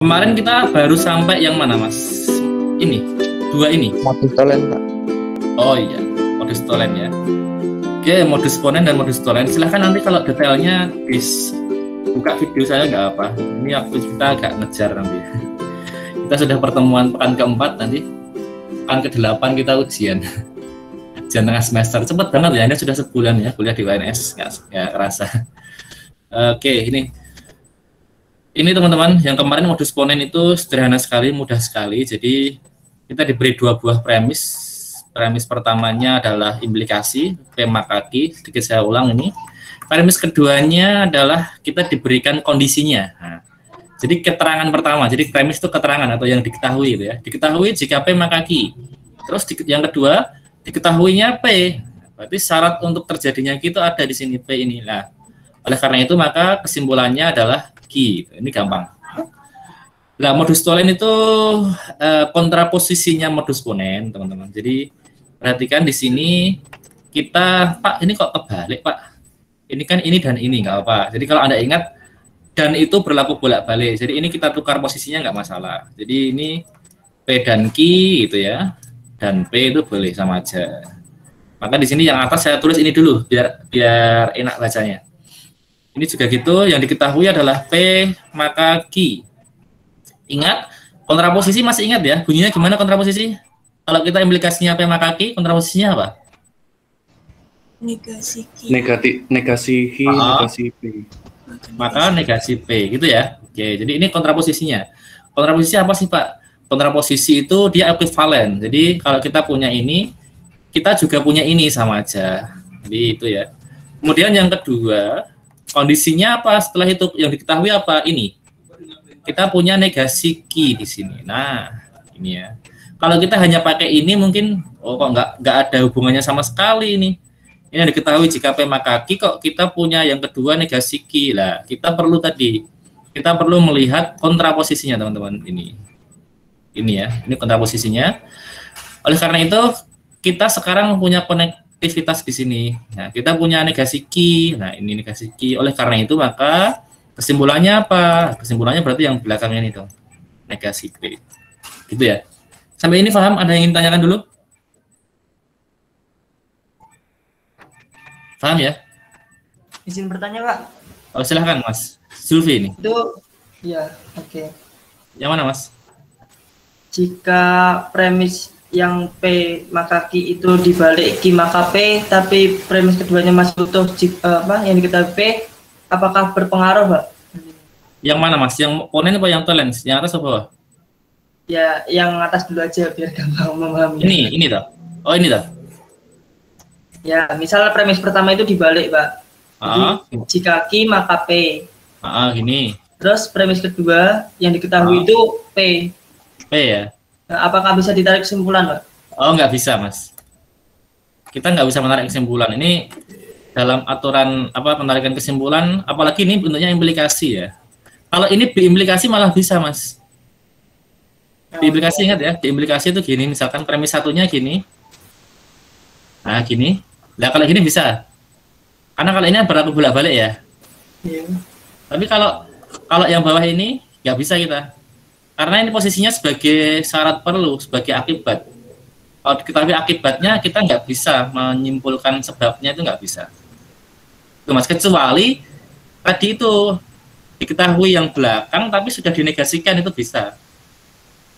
Kemarin kita baru sampai yang mana, Mas? Ini, dua ini. Modus tolen, Pak. Oh iya, modus tolen ya. Oke, modus ponen dan modus tolen. Silahkan nanti kalau detailnya buka video saya nggak apa. Ini waktu kita agak ngejar nanti. Kita sudah pertemuan pekan keempat nanti. Pekan ke-8 kita ujian. Ujian tengah semester. Cepet banget ya, ini sudah sebulan ya kuliah di UNS. Nggak kerasa. Oke, ini teman-teman, yang kemarin modus ponen itu sederhana sekali, mudah sekali. Jadi kita diberi dua buah premis. Premis pertamanya adalah implikasi, P maka Q. Sedikit saya ulang ini. Premis keduanya adalah kita diberikan kondisinya. Nah, jadi keterangan pertama, jadi premis itu keterangan atau yang diketahui, ya. Diketahui jika P maka Q. Terus yang kedua, diketahuinya P. Berarti syarat untuk terjadinya Q itu ada di sini P ini. Nah, oleh karena itu maka kesimpulannya adalah Q. Ini gampang. Nah, modus tolen itu kontraposisinya modus ponen, teman-teman. Jadi perhatikan di sini kita, Pak, ini kok kebalik, Pak. Ini kan ini dan ini, nggak apa. Jadi kalau Anda ingat, dan itu berlaku bolak-balik. Jadi ini kita tukar posisinya nggak masalah. Jadi ini P dan Q gitu ya. Dan P itu boleh sama aja. Maka di sini yang atas saya tulis ini dulu biar enak bacanya. Ini juga gitu, yang diketahui adalah P maka Q. Ingat, kontraposisi masih ingat ya? Bunyinya gimana kontraposisi? Kalau kita implikasinya P maka Q, kontraposisinya apa? Negasi Q. Negasi Q, negasi P. Maka negasi P, gitu ya. Oke, jadi ini kontraposisinya. Kontraposisi apa sih, Pak? Kontraposisi itu dia ekuivalen. Jadi kalau kita punya ini, kita juga punya ini sama aja. Jadi itu ya. Kemudian yang kedua, kondisinya apa setelah itu yang diketahui apa? Ini. Kita punya negasi Q di sini. Nah, ini ya. Kalau kita hanya pakai ini mungkin kok nggak ada hubungannya sama sekali ini. Ini yang diketahui jika P maka Q, kok kita punya yang kedua negasi Q. Lah, kita perlu melihat kontraposisinya, teman-teman. Ini ya. Ini kontraposisinya. Oleh karena itu, kita sekarang punya konektivitas di sini. Nah, kita punya negasi Q. Nah, ini negasi Q. Oleh karena itu, maka kesimpulannya apa? Kesimpulannya berarti yang belakangnya ini dong. Negasi P. Gitu ya. Sampai ini paham? Ada yang ingin tanyakan dulu? Paham ya? Izin bertanya, Pak. Oh, silahkan, Mas. Zulfi ini. Itu, ya, oke. Yang mana, Mas? Jika premis yang P maka Q itu dibalik Q maka P, tapi premis keduanya masih utuh, yang diketahui P, apakah berpengaruh, Pak? Yang mana, Mas? Yang ponen apa yang tolen? Yang atas apa bawah? Ya, yang atas dulu aja biar gampang memahami. Ini toh. Oh, ini toh. Ya, misalnya premis pertama itu dibalik, Pak. Jadi, jika Q maka P. Gini. Terus premis kedua yang diketahui itu P. P ya. Nah, apakah bisa ditarik kesimpulan, Pak? Oh, nggak bisa, Mas. Kita nggak bisa menarik kesimpulan. Ini dalam aturan penarikan kesimpulan, apalagi ini bentuknya implikasi ya. Kalau ini diimplikasi malah bisa, Mas. Diimplikasi ingat ya, diimplikasi itu gini, misalkan premis satunya gini. Nah, gini. Nah, kalau gini bisa. Karena kalau ini berlaku bolak-balik ya. Iya. Tapi kalau yang bawah ini nggak bisa kita. Karena ini posisinya sebagai syarat perlu, sebagai akibat. Kalau diketahui akibatnya, kita nggak bisa menyimpulkan sebabnya, itu nggak bisa. Itu, Mas, kecuali tadi itu diketahui yang belakang, tapi sudah dinegasikan, itu bisa.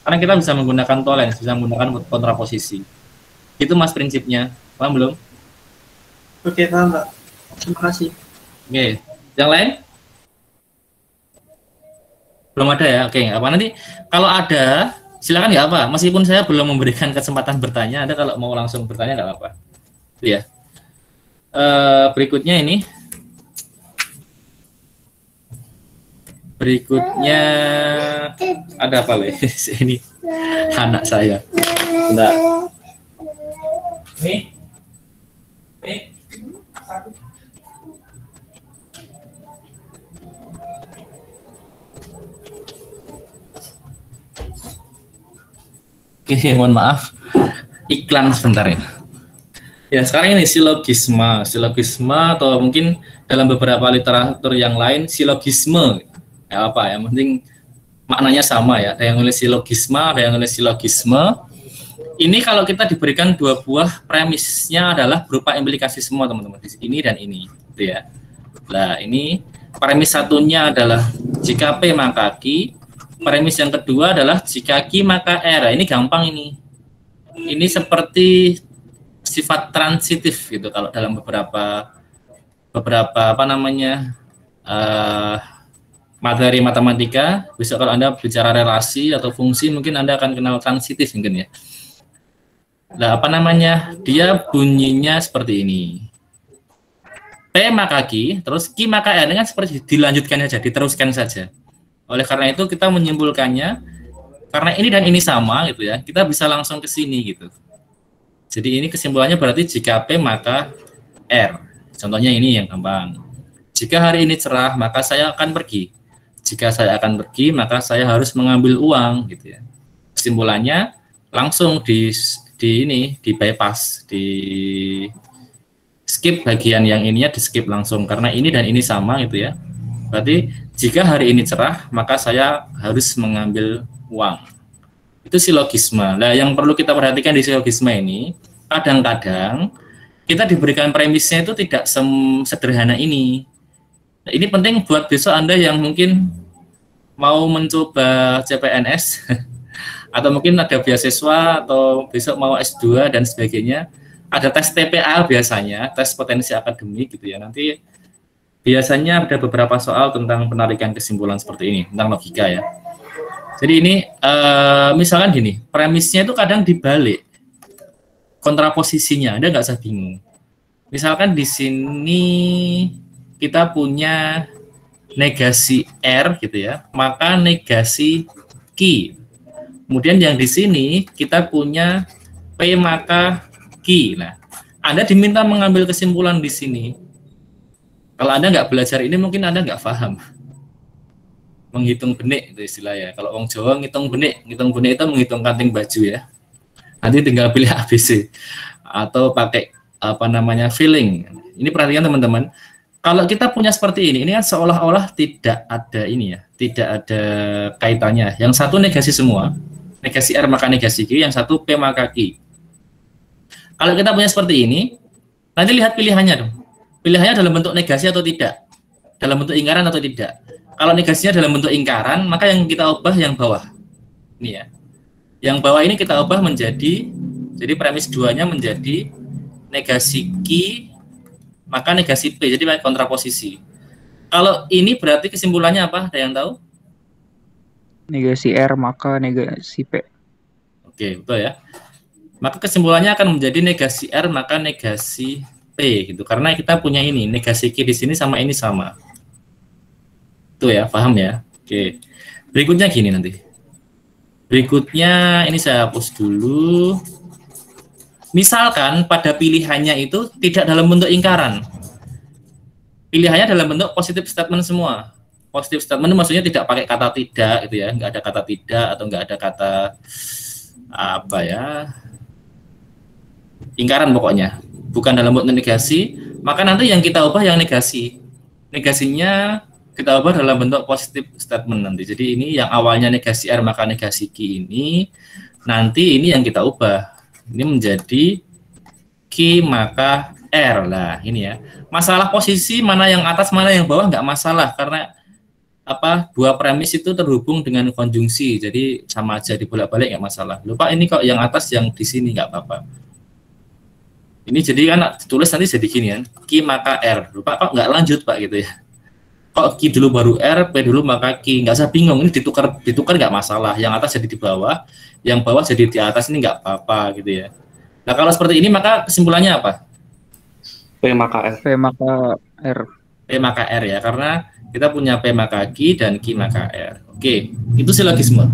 Karena kita bisa menggunakan tolen, bisa menggunakan kontraposisi. Itu, Mas, prinsipnya. Paham belum? Oke, paham, Pak. Terima kasih. Oke. Yang lain? Belum ada ya? Oke, apa nanti kalau ada silakan nggak apa, meskipun saya belum memberikan kesempatan bertanya, Anda kalau mau langsung bertanya nggak apa-apa. Itu ya. Berikutnya ini. Berikutnya ada apa, Le? Ini anak saya. Bentar. Nih. Oke, mohon maaf. Iklan sebentar ya. Ya, sekarang ini silogisme atau mungkin dalam beberapa literatur yang lain silogisme. Ya apa ya, penting maknanya sama ya. Ada yang nulis silogisme, ada yang nulis silogisme. Ini kalau kita diberikan dua buah premisnya adalah berupa implikasi semua teman-teman. Ini dan ini, gitu ya. Nah, ini premis satunya adalah jika P maka Q. Premis yang kedua adalah jika Q maka R. Ini gampang ini. Ini seperti sifat transitif gitu kalau dalam beberapa apa namanya materi matematika. Besok kalau Anda bicara relasi atau fungsi mungkin Anda akan kenal transitif mungkin ya. Nah, apa namanya? Dia bunyinya seperti ini. P maka Q, terus Q maka R, ini kan seperti dilanjutkan saja, diteruskan saja. Oleh karena itu kita menyimpulkannya, karena ini dan ini sama gitu ya, kita bisa langsung ke sini gitu. Jadi ini kesimpulannya berarti jika P maka R. Contohnya ini yang gampang. Jika hari ini cerah, maka saya akan pergi. Jika saya akan pergi, maka saya harus mengambil uang gitu ya. Kesimpulannya langsung di bypass, di skip bagian yang ininya, di skip langsung karena ini dan ini sama gitu ya. Berarti jika hari ini cerah maka saya harus mengambil uang. Itu silogisme. Nah, yang perlu kita perhatikan di silogisme ini, kadang-kadang kita diberikan premisnya itu tidak sederhana ini. Nah, ini penting buat besok Anda yang mungkin mau mencoba CPNS atau mungkin ada beasiswa atau besok mau S2 dan sebagainya, ada tes TPA biasanya, tes potensi akademik gitu ya. Nanti biasanya ada beberapa soal tentang penarikan kesimpulan seperti ini, tentang logika ya. Jadi ini misalkan gini, premisnya itu kadang dibalik kontraposisinya, Anda nggak usah bingung. Misalkan di sini kita punya negasi R gitu ya, maka negasi Q. Kemudian yang di sini kita punya P maka Q. Nah, Anda diminta mengambil kesimpulan di sini. Kalau Anda nggak belajar ini mungkin Anda nggak paham. Menghitung benik itu istilahnya. Kalau orang Jawa ngitung benik itu menghitung kanting baju ya. Nanti tinggal pilih ABC atau pakai apa namanya feeling. Ini perhatikan teman-teman. Kalau kita punya seperti ini kan seolah-olah tidak ada ini ya, tidak ada kaitannya. Yang satu negasi semua. Negasi R maka negasi Q, yang satu P maka Q. Kalau kita punya seperti ini, nanti lihat pilihannya dong. Pilihannya dalam bentuk negasi atau tidak, dalam bentuk ingkaran atau tidak. Kalau negasinya dalam bentuk ingkaran, maka yang kita ubah yang bawah. Ini ya. Yang bawah ini kita ubah menjadi, jadi premis 2-nya menjadi negasi Q, maka negasi P, jadi kontraposisi. Kalau ini berarti kesimpulannya apa? Ada yang tahu? Negasi R maka negasi P. Oke, betul ya. Maka kesimpulannya akan menjadi negasi R maka negasi P gitu. Karena kita punya ini, negasi Q di sini sama ini sama. Itu ya, paham ya? Oke. Berikutnya gini nanti. Berikutnya ini saya hapus dulu. Misalkan pada pilihannya itu tidak dalam bentuk ingkaran. Pilihannya dalam bentuk positive statement semua. Positive statement itu maksudnya tidak pakai kata tidak gitu ya, nggak ada kata tidak atau nggak ada kata apa ya, ingkaran pokoknya, bukan dalam bentuk negasi, maka nanti yang kita ubah yang negasinya kita ubah dalam bentuk positive statement nanti. Jadi ini yang awalnya negasi R maka negasi Q ini, nanti ini yang kita ubah, ini menjadi Q maka R lah ini ya. Masalah posisi mana yang atas mana yang bawah nggak masalah karena apa, dua premis itu terhubung dengan konjungsi, jadi sama aja dibolak-balik nggak masalah. Lupa ini kok yang atas yang di sini nggak apa-apa. Ini jadi kan tulis nanti jadi gini kan, Q maka R. Lupa kok nggak lanjut Pak gitu ya. Kok Q dulu baru R, P dulu maka Q. Nggak usah bingung, ini ditukar nggak masalah. Yang atas jadi di bawah, yang bawah jadi di atas, ini nggak apa-apa gitu ya. Nah kalau seperti ini maka kesimpulannya apa? P maka R. P maka R. P maka R ya, karena kita punya P maka Q dan Q maka R. Oke, itu silogisme.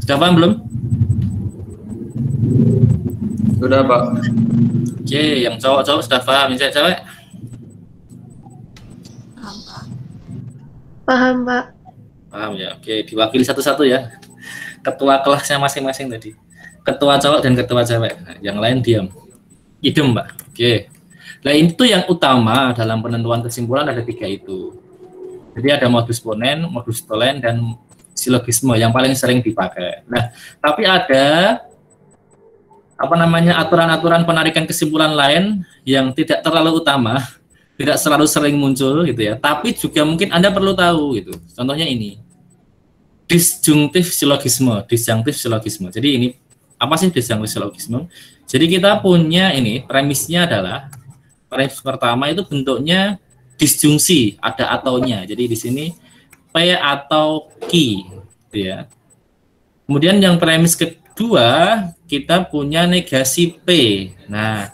Sudah paham belum? Sudah, Pak. Oke, yang cowok-cowok sudah paham, yang cewek? Paham, Pak. Paham ya. Oke, diwakili satu-satu ya. Ketua kelasnya masing-masing tadi. Ketua cowok dan ketua cewek. Nah, yang lain diam. Idem, Mbak. Oke. Nah, itu yang utama dalam penentuan kesimpulan ada 3 itu. Jadi ada modus ponen, modus tolen, dan silogisme yang paling sering dipakai. Nah, tapi ada aturan-aturan penarikan kesimpulan lain yang tidak terlalu utama, tidak selalu sering muncul gitu ya. Tapi juga mungkin Anda perlu tahu gitu. Contohnya ini. Disjunktif silogisme. Jadi ini apa sih disjunktif silogisme? Jadi kita punya ini premisnya adalah premis pertama itu bentuknya disjungsi, ada ataunya. Jadi di sini P atau Q, gitu ya. Kemudian yang premis kedua kita punya negasi P. Nah,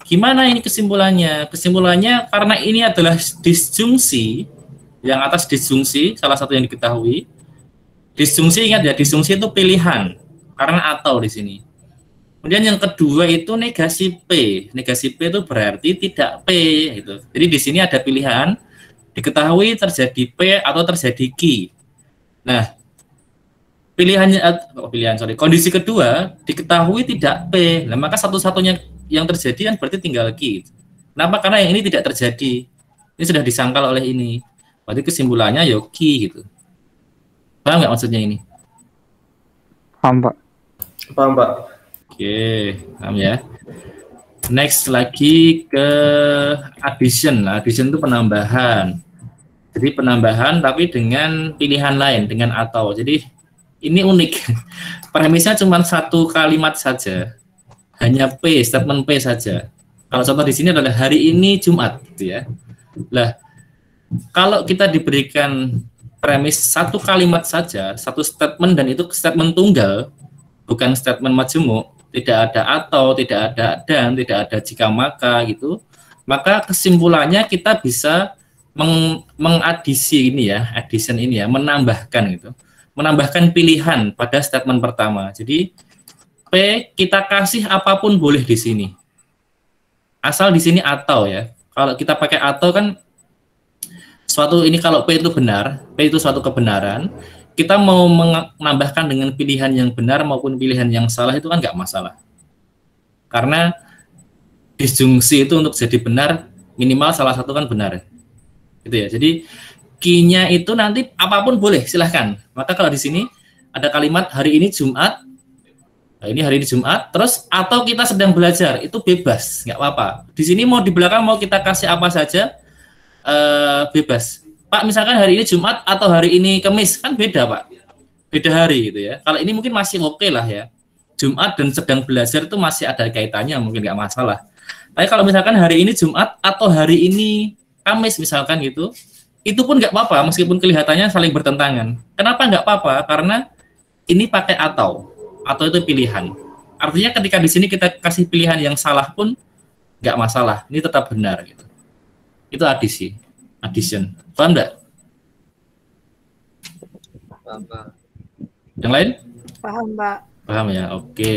gimana ini kesimpulannya? Kesimpulannya karena ini adalah disjungsi, yang atas disjungsi salah satu yang diketahui. Disjungsi, ingat ya, disjungsi itu pilihan karena atau di sini. Kemudian yang kedua itu negasi P. Negasi P itu berarti tidak P gitu. Jadi di sini ada pilihan, diketahui terjadi P atau terjadi Q. Nah, kondisi kedua diketahui tidak P. Nah, maka satu-satunya yang terjadi kan berarti tinggal Q. Kenapa? Karena yang ini tidak terjadi. Ini sudah disangkal oleh ini. Berarti kesimpulannya ya Q gitu. Paham nggak maksudnya ini? Paham, Pak. Paham, Pak. Oke, paham ya. Next lagi ke addition. Addition itu penambahan. Jadi penambahan tapi dengan pilihan lain, dengan atau. Jadi ini unik. Premisnya cuma satu kalimat saja. Hanya P, statement P saja. Kalau contoh di sini adalah hari ini Jumat, gitu ya. Lah, kalau kita diberikan premis satu kalimat saja, satu statement dan itu statement tunggal, bukan statement majemuk, tidak ada atau, tidak ada dan, tidak ada jika maka gitu, maka kesimpulannya kita bisa mengadisi ini ya, addition ini ya, menambahkan gitu, menambahkan pilihan pada statement pertama. Jadi P kita kasih apapun boleh di sini, asal di sini atau ya. Kalau kita pakai atau kan suatu ini, kalau P itu benar, P itu suatu kebenaran, kita mau menambahkan dengan pilihan yang benar maupun pilihan yang salah itu kan nggak masalah. Karena disjungsi itu untuk jadi benar minimal salah satu kan benar. Gitu ya. Jadi Q-nya itu nanti apapun boleh, silahkan. Maka kalau di sini ada kalimat hari ini Jumat, nah ini hari ini Jumat, terus atau kita sedang belajar, itu bebas, nggak apa-apa. Di sini mau di belakang mau kita kasih apa saja, bebas. Pak, misalkan hari ini Jumat atau hari ini Kamis, kan beda Pak, beda hari gitu ya. Kalau ini mungkin masih oke lah ya, Jumat dan sedang belajar itu masih ada kaitannya, mungkin nggak masalah. Tapi kalau misalkan hari ini Jumat atau hari ini Kamis misalkan gitu, itu pun nggak apa-apa meskipun kelihatannya saling bertentangan. Kenapa nggak apa-apa? Karena ini pakai atau itu pilihan. Artinya ketika di sini kita kasih pilihan yang salah pun nggak masalah, ini tetap benar gitu. Itu addition. Paham nggak? Paham, Pak. Yang lain? Paham, Pak. Paham ya, oke.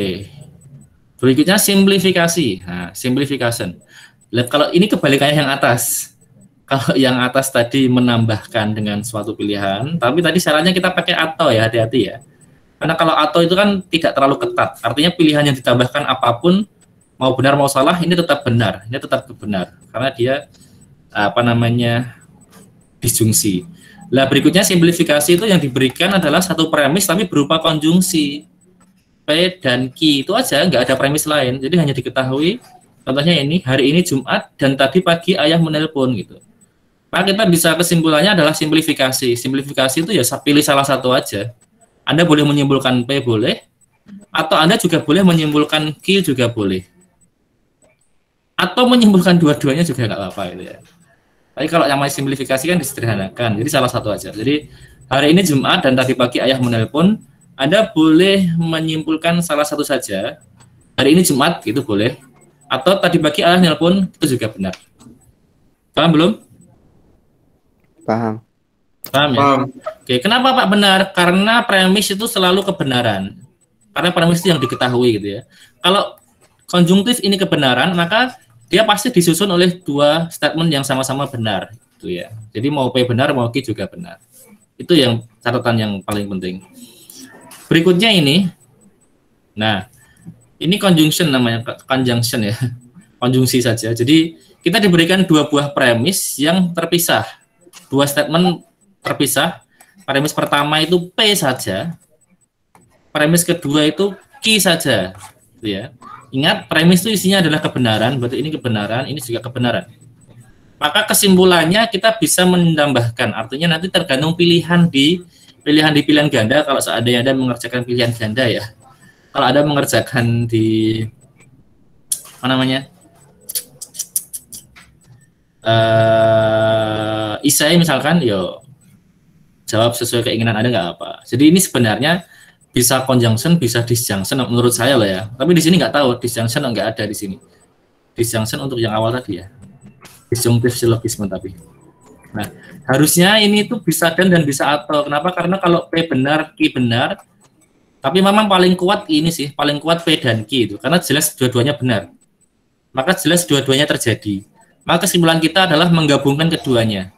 Berikutnya simplifikasi. Nah, simplification. Kalau ini kebalikannya yang atas. Kalau yang atas tadi menambahkan dengan suatu pilihan, tapi tadi syaratnya kita pakai atau ya, hati-hati ya. Karena kalau atau itu kan tidak terlalu ketat. Artinya pilihan yang ditambahkan apapun, mau benar mau salah, ini tetap benar. Ini tetap benar. Karena dia disjungsi. Lah berikutnya simplifikasi itu yang diberikan adalah satu premis tapi berupa konjungsi P dan Q, itu aja, nggak ada premis lain. Jadi hanya diketahui, contohnya ini hari ini Jumat dan tadi pagi ayah menelpon gitu. Maka kita bisa kesimpulannya adalah simplifikasi. Simplifikasi itu ya pilih salah satu aja. Anda boleh menyimpulkan P boleh, atau Anda juga boleh menyimpulkan Q juga boleh, atau menyimpulkan dua-duanya juga nggak apa-apa gitu ya. Tapi kalau yang simplifikasi kan disederhanakan, jadi salah satu aja. Jadi hari ini Jumat dan tadi pagi ayah menelpon, Anda boleh menyimpulkan salah satu saja. Hari ini Jumat itu boleh, atau tadi pagi ayah menelpon itu juga benar. Paham belum? Paham. Paham ya? Paham. Oke, kenapa Pak benar? Karena premis itu selalu kebenaran. Karena premis itu yang diketahui gitu ya. Kalau konjungtif ini kebenaran, maka dia pasti disusun oleh dua statement yang sama-sama benar, gitu ya. Jadi mau P benar, mau Q juga benar. Itu yang catatan yang paling penting. Berikutnya ini, nah ini conjunction namanya, conjunction ya, konjungsi saja. Jadi kita diberikan dua buah premis yang terpisah, dua statement terpisah, Premis pertama itu P saja, premis kedua itu Q saja, gitu ya. Ingat, premis itu isinya adalah kebenaran, berarti ini kebenaran, ini juga kebenaran. Maka kesimpulannya kita bisa menambahkan, artinya nanti tergantung pilihan di pilihan ganda. Kalau seandainya Anda mengerjakan pilihan ganda ya, kalau Anda mengerjakan di apa namanya isai misalkan, yo jawab sesuai keinginan Anda nggak apa. Jadi ini sebenarnya bisa conjunction, bisa disjunction menurut saya loh ya. Tapi di sini nggak tahu disjunction nggak ada di sini. Disjunction untuk yang awal tadi ya. Disjunctive silogisme tapi. Nah, harusnya ini tuh bisa dan bisa atau. Kenapa? Karena kalau P benar, Q benar, tapi memang paling kuat ini sih, paling kuat P dan Q itu. Karena jelas dua-duanya benar. Maka jelas dua-duanya terjadi. Maka kesimpulan kita adalah menggabungkan keduanya.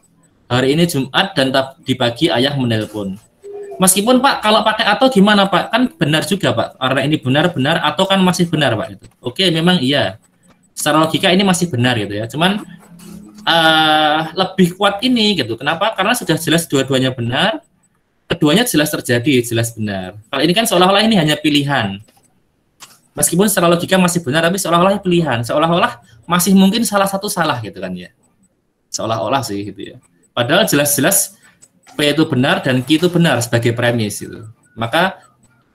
Hari ini Jumat dan di pagi ayah menelpon. Meskipun Pak, kalau pakai atau gimana Pak? Kan benar juga Pak. Karena ini benar-benar atau kan masih benar Pak itu. Oke, memang iya. Secara logika ini masih benar gitu ya. Cuman lebih kuat ini gitu. Kenapa? Karena sudah jelas dua-duanya benar. Keduanya jelas terjadi, jelas benar. Kalau ini kan seolah-olah ini hanya pilihan. Meskipun secara logika masih benar, tapi seolah-olah pilihan. Seolah-olah masih mungkin salah satu salah gitu kan ya. Seolah-olah sih gitu ya. Padahal jelas-jelas P itu benar dan Q itu benar sebagai premis itu. Maka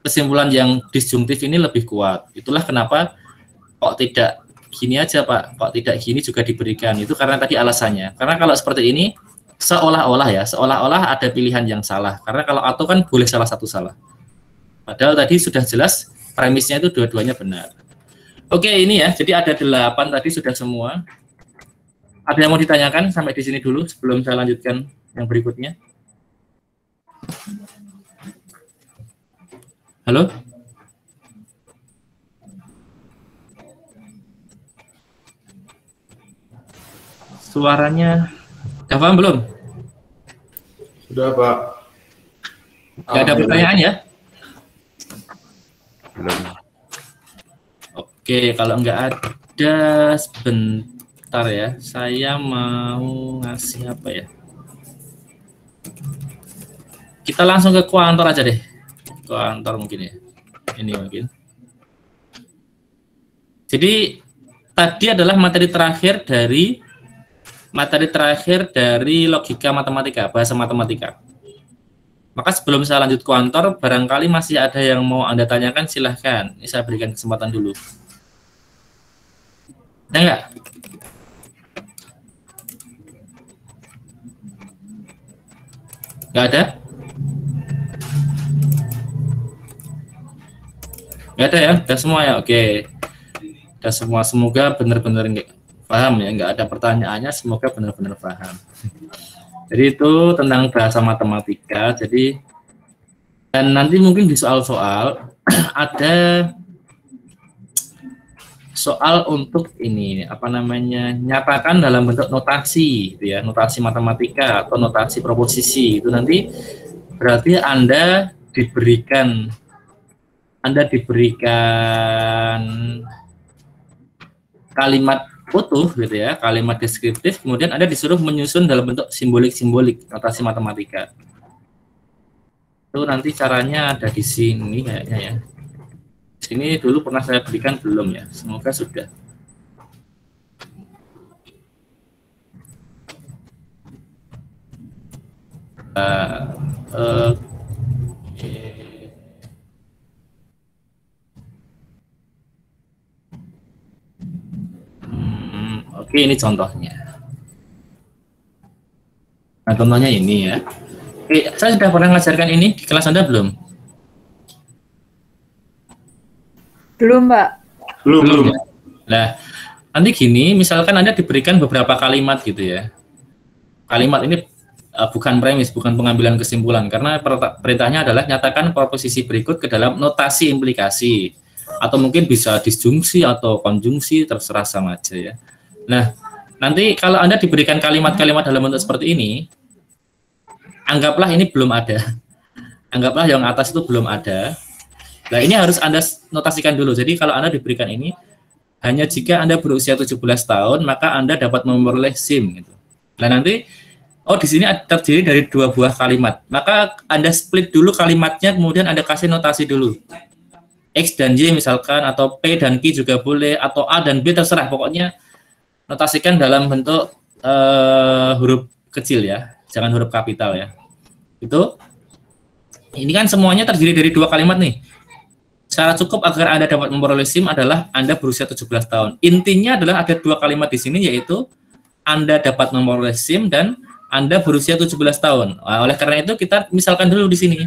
kesimpulan yang disjungtif ini lebih kuat. Itulah kenapa kok tidak gini aja Pak, kok tidak gini juga diberikan. Itu karena tadi alasannya. Karena kalau seperti ini seolah-olah ya, seolah-olah ada pilihan yang salah. Karena kalau atau kan boleh salah satu salah. Padahal tadi sudah jelas premisnya itu dua-duanya benar. Oke, ini ya. Jadi ada 8 tadi sudah semua. Ada yang mau ditanyakan sampai di sini dulu sebelum saya lanjutkan yang berikutnya? Halo? Suaranya udah paham belum? Sudah Pak. Nggak ada pertanyaan ya? Belum. Oke, kalau nggak ada sebentar ya. Saya mau ngasih apa ya? Kita langsung ke kuantor aja deh. Kuantor mungkin ya. Ini mungkin. Jadi tadi adalah materi terakhir dari logika matematika, bahasa matematika. Maka sebelum saya lanjut kuantor, barangkali masih ada yang mau Anda tanyakan, silahkan. Ini saya berikan kesempatan dulu. Ada nggak? Nggak ada? Nggak ada ya? Udah semua ya? Oke. Udah semua. Semoga benar-benar paham ya. Nggak ada pertanyaannya, semoga benar-benar paham. Jadi itu tentang bahasa matematika. Jadi dan nanti mungkin di soal-soal ada soal untuk ini apa namanya nyatakan dalam bentuk notasi, gitu ya, notasi matematika atau notasi proposisi. Itu nanti berarti Anda diberikan kalimat utuh gitu ya, kalimat deskriptif, kemudian Anda disuruh menyusun dalam bentuk simbolik-simbolik notasi matematika. Itu nanti caranya ada di sini kayaknya ya. Sini dulu pernah saya berikan belum ya? Semoga sudah. Oke, ini contohnya. Nah, contohnya ini ya. Oke, saya sudah pernah mengajarkan ini di kelas Anda belum? Belum, Mbak. Belum. Ya. Nah, nanti gini, misalkan Anda diberikan beberapa kalimat gitu ya. Kalimat ini bukan premis, bukan pengambilan kesimpulan, karena perintahnya adalah nyatakan proposisi berikut ke dalam notasi implikasi. Atau mungkin bisa disjungsi atau konjungsi, terserah sama aja ya. Nah, nanti kalau Anda diberikan kalimat-kalimat dalam bentuk seperti ini, anggaplah ini belum ada. Anggaplah yang atas itu belum ada. Nah, ini harus Anda notasikan dulu. Jadi kalau Anda diberikan ini, hanya jika Anda berusia 17 tahun, maka Anda dapat memperoleh SIM. Gitu. Nah, nanti Oh, di sini terdiri dari 2 buah kalimat. Maka Anda split dulu kalimatnya, kemudian Anda kasih notasi dulu. X dan Y misalkan, atau P dan Q juga boleh, atau A dan B terserah. Pokoknya notasikan dalam bentuk huruf kecil ya, jangan huruf kapital ya. Itu. Ini kan semuanya terdiri dari 2 kalimat nih. Syarat cukup agar Anda dapat memperoleh SIM adalah Anda berusia 17 tahun. Intinya adalah ada 2 kalimat di sini, yaitu Anda dapat memperoleh SIM dan Anda berusia 17 tahun. Nah, oleh karena itu kita misalkan dulu di sini.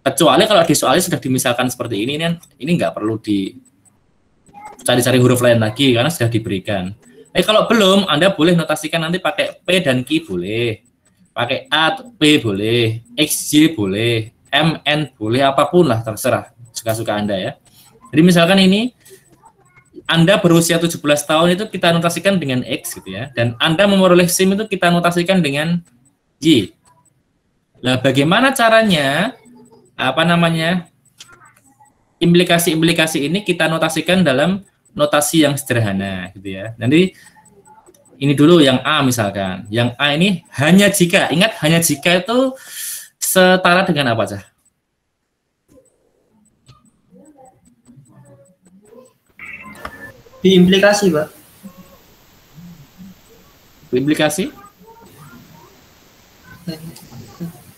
Kecuali kalau di soalnya sudah dimisalkan seperti ini nggak perlu dicari-cari huruf lain lagi karena sudah diberikan. Kalau belum, Anda boleh notasikan nanti pakai P dan Q boleh, pakai A, P boleh, X, Y boleh, M, N boleh, apapun lah terserah suka-suka Anda ya. Jadi misalkan ini Anda berusia 17 tahun itu kita notasikan dengan X gitu ya. Dan Anda memperoleh SIM itu kita notasikan dengan Y. Nah, bagaimana caranya? Implikasi-implikasi ini kita notasikan dalam notasi yang sederhana gitu ya. Nanti ini dulu yang A misalkan. Yang A ini hanya jika. Ingat, hanya jika itu setara dengan apa aja? Diimplikasi, Pak. Implikasi?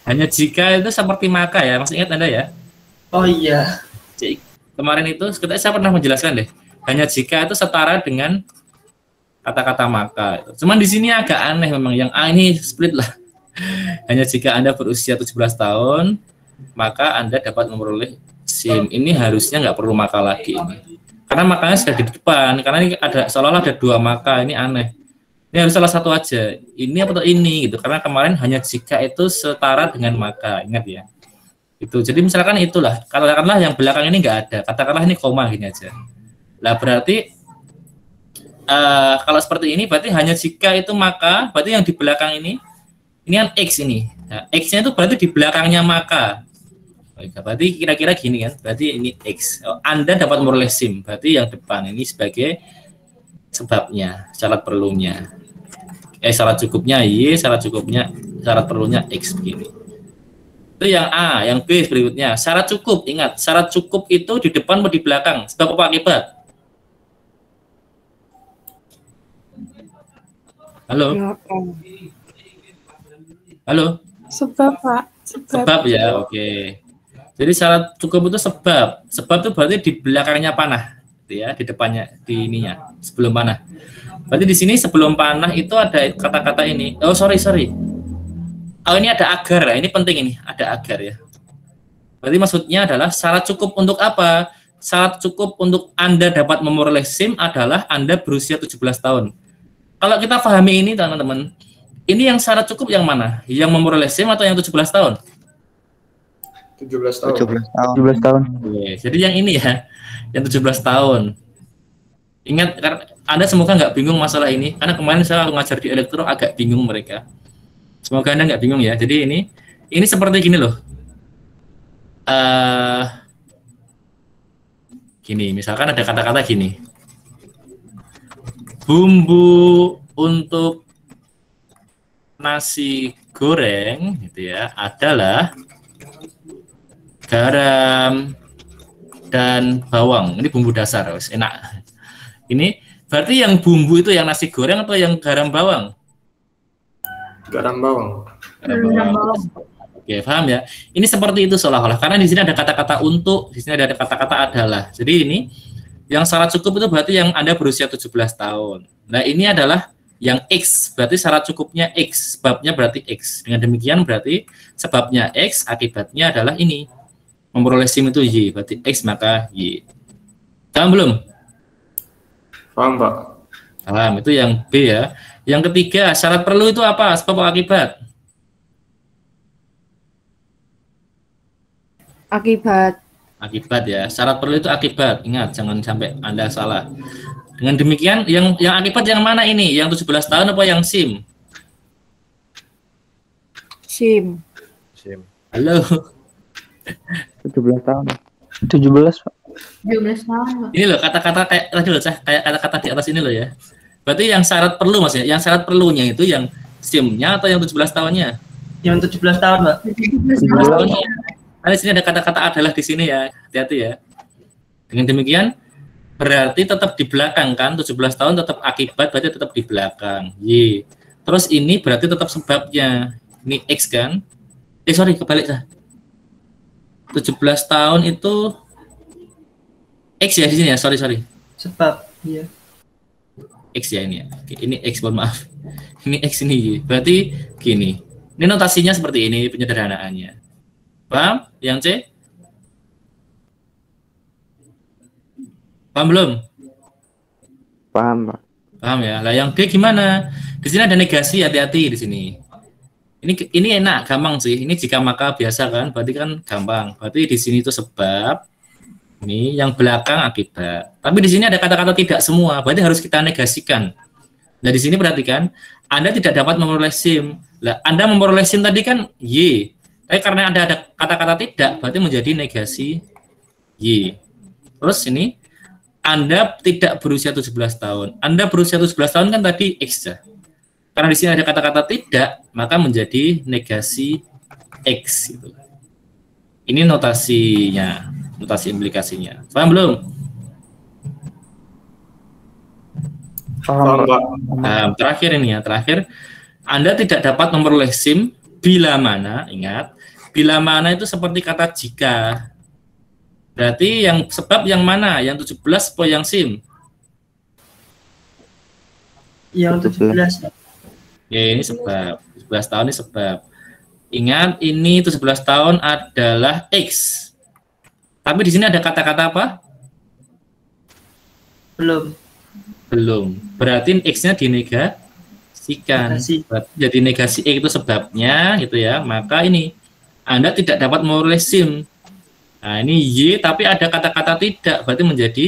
Hanya jika itu seperti maka ya, masih ingat Anda ya? Oh iya. Kemarin itu saya pernah menjelaskan deh. Hanya jika itu setara dengan kata-kata maka. Cuman di sini agak aneh memang, yang A ini split lah. Hanya jika Anda berusia 17 tahun, maka Anda dapat memperoleh SIM. Ini harusnya nggak perlu maka lagi ini. Karena makanya sudah di depan, karena ini ada seolah-olah ada 2 maka, ini aneh. Ini harus salah satu aja, ini atau ini gitu. Karena kemarin hanya jika itu setara dengan maka, ingat ya. Itu. Jadi misalkan itulah, katakanlah yang belakang ini nggak ada, katakanlah ini koma gini aja. Lah berarti kalau seperti ini berarti hanya jika itu maka, berarti yang di belakang ini kan X ini. Nah, X-nya itu berarti di belakangnya maka. Berarti kira-kira gini kan, berarti ini X. Anda dapat memperoleh SIM, berarti yang depan ini sebagai sebabnya, syarat perlunya. Syarat cukupnya Y, syarat perlunya X begini. Itu yang A, yang B berikutnya. Syarat cukup, ingat, syarat cukup itu di depan atau di belakang, sebab apa akibat? Halo? Halo? Sebab, Pak. Sebab ya, oke. Jadi syarat cukup itu sebab. Sebab itu berarti di belakangnya panah, gitu ya, di depannya, di ininya, sebelum panah. Berarti di sini sebelum panah itu ada kata-kata ini. Oh, sorry. Oh, ini ada agar, ini penting ini, ada agar ya. Berarti maksudnya adalah syarat cukup untuk apa? Syarat cukup untuk Anda dapat memperoleh SIM adalah Anda berusia 17 tahun. Kalau kita pahami ini, teman-teman, ini yang syarat cukup yang mana? Yang memperoleh SIM atau yang 17 tahun? 17 tahun. 17 tahun. Oke, jadi yang ini ya, yang 17 tahun. Ingat, Anda semoga nggak bingung masalah ini, karena kemarin saya ngajar di elektro agak bingung mereka. Semoga Anda nggak bingung ya. Jadi ini seperti gini loh. Gini, misalkan ada kata-kata gini. Bumbu untuk nasi goreng gitu ya adalah garam dan bawang. Ini bumbu dasar, enak. Ini berarti yang bumbu itu yang nasi goreng atau yang garam bawang? Garam bawang. Garam bawang. Oke, paham ya? Ini seperti itu seolah-olah. Karena di sini ada kata-kata untuk, di sini ada kata-kata adalah. Jadi ini yang syarat cukup itu berarti yang Anda berusia 17 tahun. Nah, ini adalah yang X, berarti syarat cukupnya X, sebabnya berarti X. Dengan demikian berarti sebabnya X, akibatnya adalah ini. Memperoleh SIM itu Y, berarti X maka Y. Paham belum? Paham, Pak. Paham, itu yang B ya. Yang ketiga, syarat perlu itu apa? Sebab atau akibat? Akibat. Akibat ya. Syarat perlu itu akibat. Ingat, jangan sampai Anda salah. Dengan demikian, yang akibat yang mana ini? Yang 17 tahun apa yang SIM? SIM. Halo. 17 tahun. 17, Pak. 17 tahun, Pak. Ini loh kata-kata kayak tadi loh, kayak kata-kata di atas ini loh ya. Berarti yang syarat perlu maksudnya, yang syarat perlunya itu yang SIM-nya atau yang 17 tahunnya? Yang 17 tahun, Pak. 17 17 tahun. tahunnya. Nah, di sini ada kata-kata adalah di sini ya. Hati-hati ya. Dengan demikian berarti tetap di belakang kan, 17 tahun tetap akibat, berarti tetap di belakang. Y. Terus ini berarti tetap sebabnya. Ini X kan? Sorry, kebalik lah. 17 tahun itu X ya di sini ya, sorry. Sebab, iya. X ya ini ya. Ini X, mohon maaf. Ini X ini Y. Berarti gini. Ini notasinya seperti ini, penyederhanaannya. Paham? Yang C? Paham belum? Paham, Pak. Paham ya. Lah yang D gimana? Di sini ada negasi, hati-hati di sini. Ini enak, gampang sih. Ini jika maka biasa kan, berarti kan gampang. Berarti di sini itu sebab, ini yang belakang akibat. Tapi di sini ada kata-kata tidak semua, berarti harus kita negasikan. Nah di sini perhatikan, Anda tidak dapat memperoleh SIM. Lah Anda memperoleh SIM tadi kan Y. Tapi karena ada kata-kata tidak, berarti menjadi negasi Y. Terus ini Anda tidak berusia 17 tahun. Anda berusia 17 tahun kan tadi X ya. Karena di sini ada kata-kata tidak, maka menjadi negasi X gitu. Ini notasinya, notasi implikasinya. Paham belum? Paham, Pak. Nah, terakhir ini ya, terakhir Anda tidak dapat memperoleh SIM bila mana, ingat, bila mana itu seperti kata jika. Berarti yang sebab yang mana? Yang 17 atau yang SIM? Yang 17. Ya, ini sebab. 17 tahun ini sebab. Ingat, ini 17 tahun adalah X. Tapi di sini ada kata-kata apa? Belum. Belum. Berarti X-nya dinegasikan. Berarti jadi negasi X itu sebabnya, gitu ya. Maka ini, Anda tidak dapat memperoleh SIM. Nah, ini Y, tapi ada kata-kata tidak. Berarti menjadi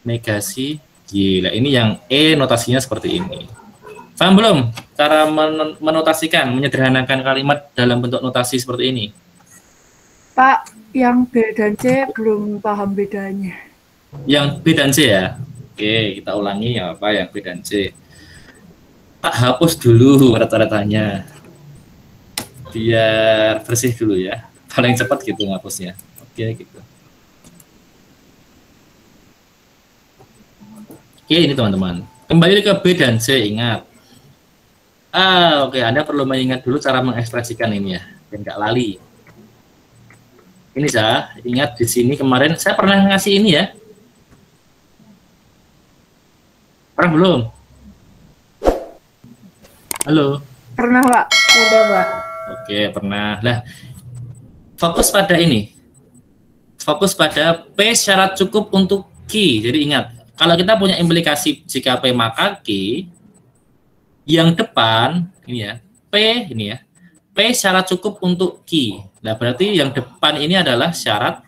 negasi Y. Nah, ini yang E, notasinya seperti ini. Paham belum? Cara menotasikan, menyederhanakan kalimat dalam bentuk notasi seperti ini. Pak, yang B dan C belum paham bedanya. Yang B dan C ya? Oke, kita ulangi ya apa yang B dan C. Tak hapus dulu rata-ratanya. Biar bersih dulu ya. Paling cepat gitu ngapusnya. Oke, gitu. Oke, ini teman-teman. Kembali ke B dan C, ingat. Oke, Anda perlu mengingat dulu cara mengekspresikan ini ya, biar nggak lali. Ini saya ingat di sini kemarin saya pernah ngasih ini ya. Pernah belum? Halo. Pernah, Pak? Udah, Pak. Oke, pernah. Lah, fokus pada ini. Fokus pada P syarat cukup untuk Q. Jadi ingat, kalau kita punya implikasi jika P maka Q, yang depan ini ya, P ini ya, P syarat cukup untuk Q. Nah, berarti yang depan ini adalah syarat,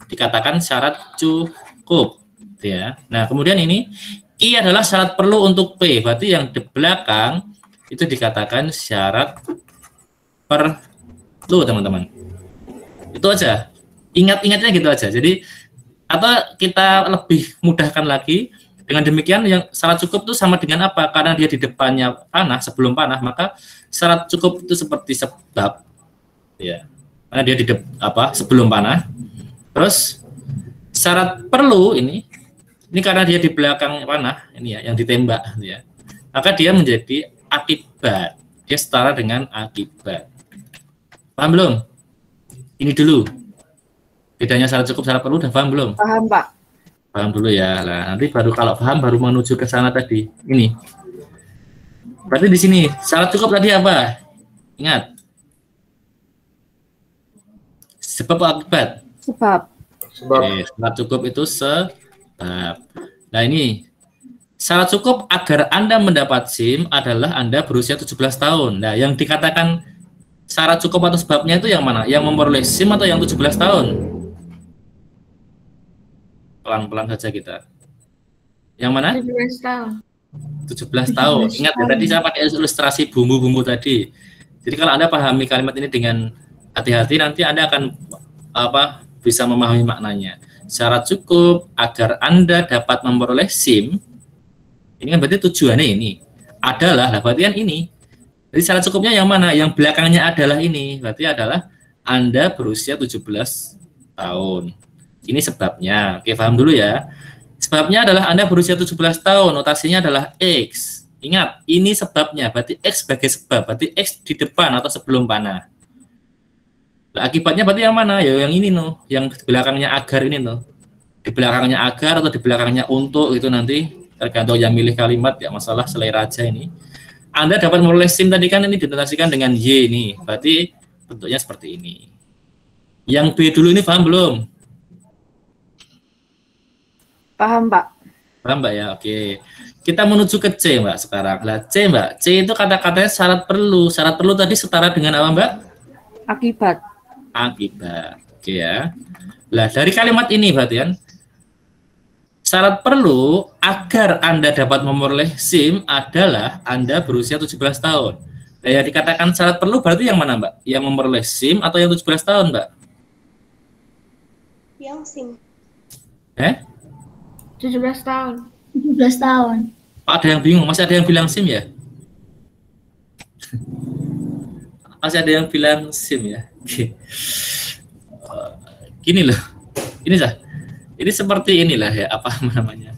dikatakan syarat cukup, gitu ya. Nah, kemudian ini Q adalah syarat perlu untuk P, berarti yang di belakang itu dikatakan syarat perlu, teman-teman. Itu aja. Ingat-ingatnya gitu aja. Jadi, atau kita lebih mudahkan lagi. Dengan demikian yang syarat cukup itu sama dengan apa? Karena dia di depannya panah, sebelum panah, maka syarat cukup itu seperti sebab, ya. Karena dia di sebelum panah. Terus syarat perlu ini karena dia di belakang panah, ini ya, yang ditembak, ya. Maka dia menjadi akibat. Dia setara dengan akibat. Paham belum? Ini dulu. Bedanya syarat cukup, syarat perlu, udah paham belum? Paham, Pak. Paham dulu ya. Nah, nanti baru kalau paham baru menuju ke sana tadi. Ini. Berarti di sini syarat cukup tadi apa? Ingat. Sebab atau akibat? Sebab. Oke, syarat cukup itu sebab. Nah, ini syarat cukup agar Anda mendapat SIM adalah Anda berusia 17 tahun. Nah, yang dikatakan syarat cukup atau sebabnya itu yang mana? Yang memperoleh SIM atau yang 17 tahun? Pelan-pelan saja kita. Yang mana? 17 tahun. 17 tahun. Ingat ya, tadi saya pakai ilustrasi bumbu-bumbu tadi. Jadi kalau Anda pahami kalimat ini dengan hati-hati, nanti Anda akan bisa memahami maknanya. Syarat cukup agar Anda dapat memperoleh SIM. Ini kan berarti tujuannya ini. adalah, nah berarti kan ini. Jadi syarat cukupnya yang mana? Yang belakangnya adalah ini. Berarti adalah Anda berusia 17 tahun. Ini sebabnya. Oke, paham dulu ya. Sebabnya adalah Anda berusia 17 tahun, notasinya adalah X. Ingat, ini sebabnya. Berarti X sebagai sebab. Berarti X di depan atau sebelum panah. Nah, akibatnya berarti yang mana? Ya yang ini noh, yang di belakangnya agar ini noh. Di belakangnya agar atau di belakangnya untuk itu nanti tergantung yang milih kalimat, ya masalah selera aja ini. Anda dapat memperoleh SIM tadi kan ini dinotasikan dengan Y nih. Berarti bentuknya seperti ini. Yang B dulu ini paham belum? Paham, Pak. Paham Mbak ya? Oke. Kita menuju ke C Mbak sekarang. Lah C Mbak, C itu kata-katanya syarat perlu. Syarat perlu tadi setara dengan apa Mbak? Akibat. Akibat. Oke ya. Lah dari kalimat ini berarti kan syarat perlu agar Anda dapat memperoleh SIM adalah Anda berusia 17 tahun. Nah, yang dikatakan syarat perlu berarti yang mana Mbak? Yang memperoleh SIM atau yang 17 tahun Mbak? Yang SIM. 17 tahun. 17 tahun. Ada yang bingung, masih ada yang bilang SIM ya? Masih ada yang bilang SIM ya? Oke. Gini loh, ini sah. Ini seperti inilah ya, apa namanya?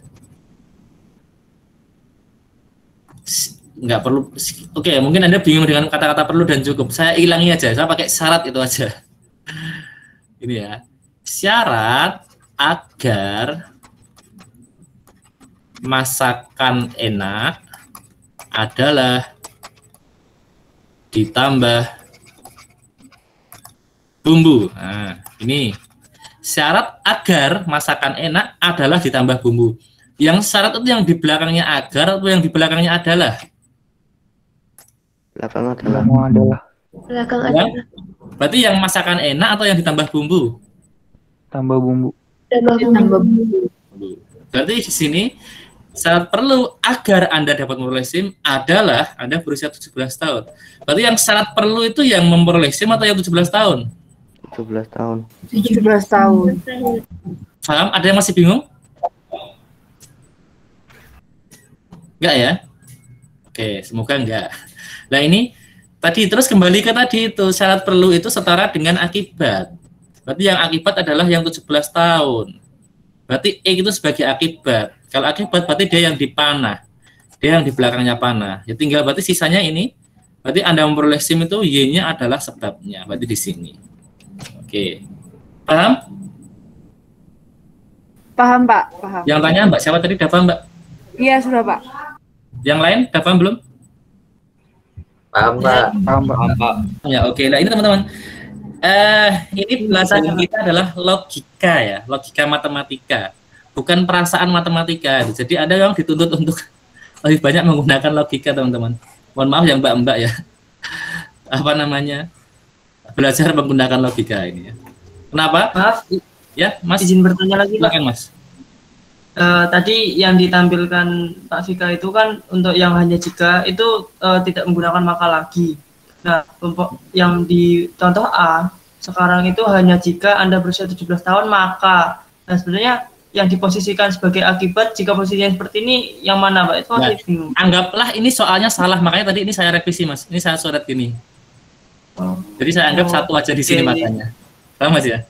Nggak perlu. Oke, mungkin Anda bingung dengan kata-kata perlu dan cukup. Saya hilangi aja, saya pakai syarat itu aja. Ini ya, syarat agar masakan enak adalah ditambah bumbu. Nah, ini syarat agar masakan enak adalah ditambah bumbu. Yang syarat itu yang di belakangnya agar atau yang di belakangnya adalah? Belakang adalah. Belakang Ya? adalah. Berarti yang masakan enak atau yang ditambah bumbu? Tambah bumbu. Tambah bumbu. Berarti di sini syarat perlu agar Anda dapat memperoleh SIM adalah Anda berusia 17 tahun. Berarti yang syarat perlu itu yang memperoleh SIM atau yang 17 tahun? 17 tahun. 17 tahun. Paham? Ada yang masih bingung? Enggak ya? Oke, semoga enggak. Nah ini tadi terus kembali ke tadi itu syarat perlu itu setara dengan akibat. Berarti yang akibat adalah yang 17 tahun. Berarti E itu sebagai akibat. Kalau akibat berarti dia yang dipanah. Dia yang di belakangnya panah. Ya tinggal berarti sisanya ini. Berarti Anda memperoleh SIM itu Y-nya adalah sebabnya. Berarti di sini. Oke. Paham? Paham, Pak. Paham. Yang tanya Mbak siapa tadi? Udah paham Mbak? Iya, sudah, Pak. Yang lain udah paham belum? Paham, Pak. Paham, Pak. Ya, oke. Nah, ini teman-teman. Ini pelajaran kita adalah logika ya, logika matematika. Bukan perasaan matematika. Jadi ada yang dituntut untuk lebih banyak menggunakan logika, teman-teman. Mohon maaf yang Mbak-mbak ya. Apa namanya? Belajar menggunakan logika ini ya. Kenapa? Maaf, Ya, Mas. izin bertanya lagi Pak. Silakan, Mas. Tadi yang ditampilkan Pak Vika itu kan untuk yang hanya jika itu tidak menggunakan maka lagi. Nah, yang di contoh A sekarang itu hanya jika Anda berusia 17 tahun maka. Nah, sebenarnya yang diposisikan sebagai akibat jika posisinya seperti ini yang mana Pak? Itu masih bingung. Anggaplah ini soalnya salah, makanya tadi ini saya revisi Mas. Ini saya coret gini. Oh. Jadi saya anggap satu aja di sini Oke. makanya. Paham Mas ya?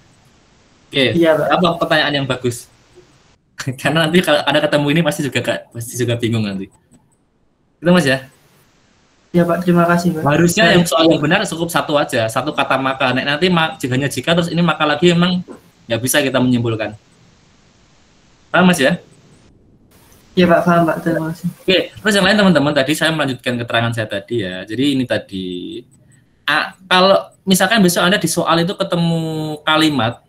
Oke. Iya, Pak. Apa pertanyaan yang bagus? Karena nanti kalau ada ketemu ini pasti juga bingung nanti. Itu Mas ya? Ya Pak, terima kasih Pak. Harusnya yang soal yang benar cukup satu aja, satu kata maka. Nanti jika terus ini maka lagi memang nggak bisa kita menyimpulkan. Paham Mas ya? Ya Pak, paham Pak, terima kasih. Oke, terus yang lain teman-teman tadi saya melanjutkan keterangan saya tadi ya. Jadi ini tadi kalau misalkan besok Anda di soal itu ketemu kalimat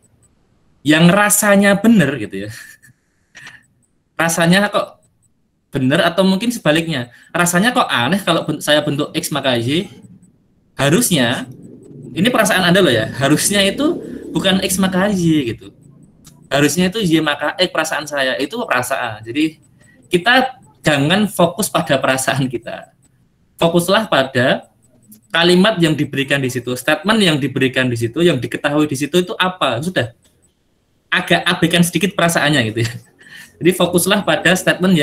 yang rasanya benar gitu ya. Rasanya kok benar atau mungkin sebaliknya. Rasanya kok aneh kalau saya bentuk X maka Y. Harusnya ini perasaan Anda loh ya. Harusnya itu bukan X maka Y gitu. Harusnya itu Y maka X perasaan saya. Itu perasaan. Jadi kita jangan fokus pada perasaan kita. Fokuslah pada kalimat yang diberikan di situ, statement yang diberikan di situ, yang diketahui di situ itu apa. Sudah. Agak abaikan sedikit perasaannya gitu ya. Jadi fokuslah pada statement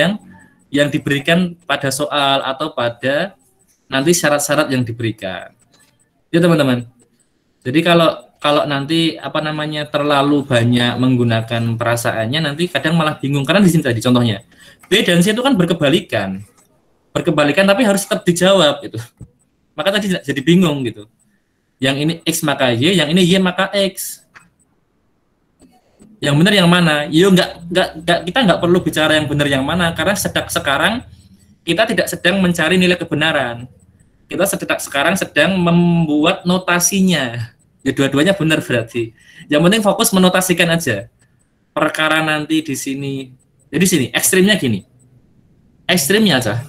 yang diberikan pada soal atau pada nanti syarat-syarat yang diberikan. Ya teman-teman. Jadi kalau nanti terlalu banyak menggunakan perasaannya, nanti kadang malah bingung karena di sini tadi contohnya B dan C itu kan berkebalikan tapi harus tetap dijawab gitu. Maka tadi jadi bingung gitu. Yang ini X maka Y, yang ini Y maka X. Yang benar yang mana? Kita nggak perlu bicara yang benar yang mana karena sekarang kita tidak sedang mencari nilai kebenaran. Kita sekarang sedang membuat notasinya. Ya dua-duanya benar berarti. Yang penting fokus menotasikan aja. Perkara nanti di sini. Jadi sini ekstrimnya gini. Ekstrimnya aja.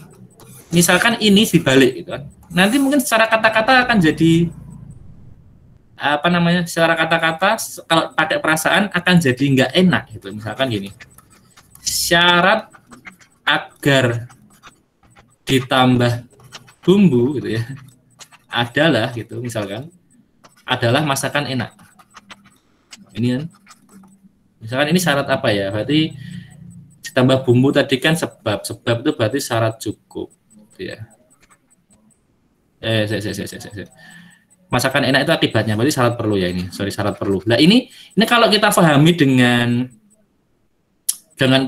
Misalkan ini dibalik gitu kan. Nanti mungkin secara kata-kata akan jadi secara kata-kata kalau pakai perasaan akan jadi nggak enak gitu. Misalkan gini, syarat agar ditambah bumbu gitu ya adalah gitu, misalkan adalah masakan enak. Ini kan misalkan ini syarat apa ya, berarti ditambah bumbu tadi kan sebab itu berarti syarat cukup gitu ya. Masakan enak itu akibatnya, berarti syarat perlu ya ini. Syarat perlu. Nah ini kalau kita pahami dengan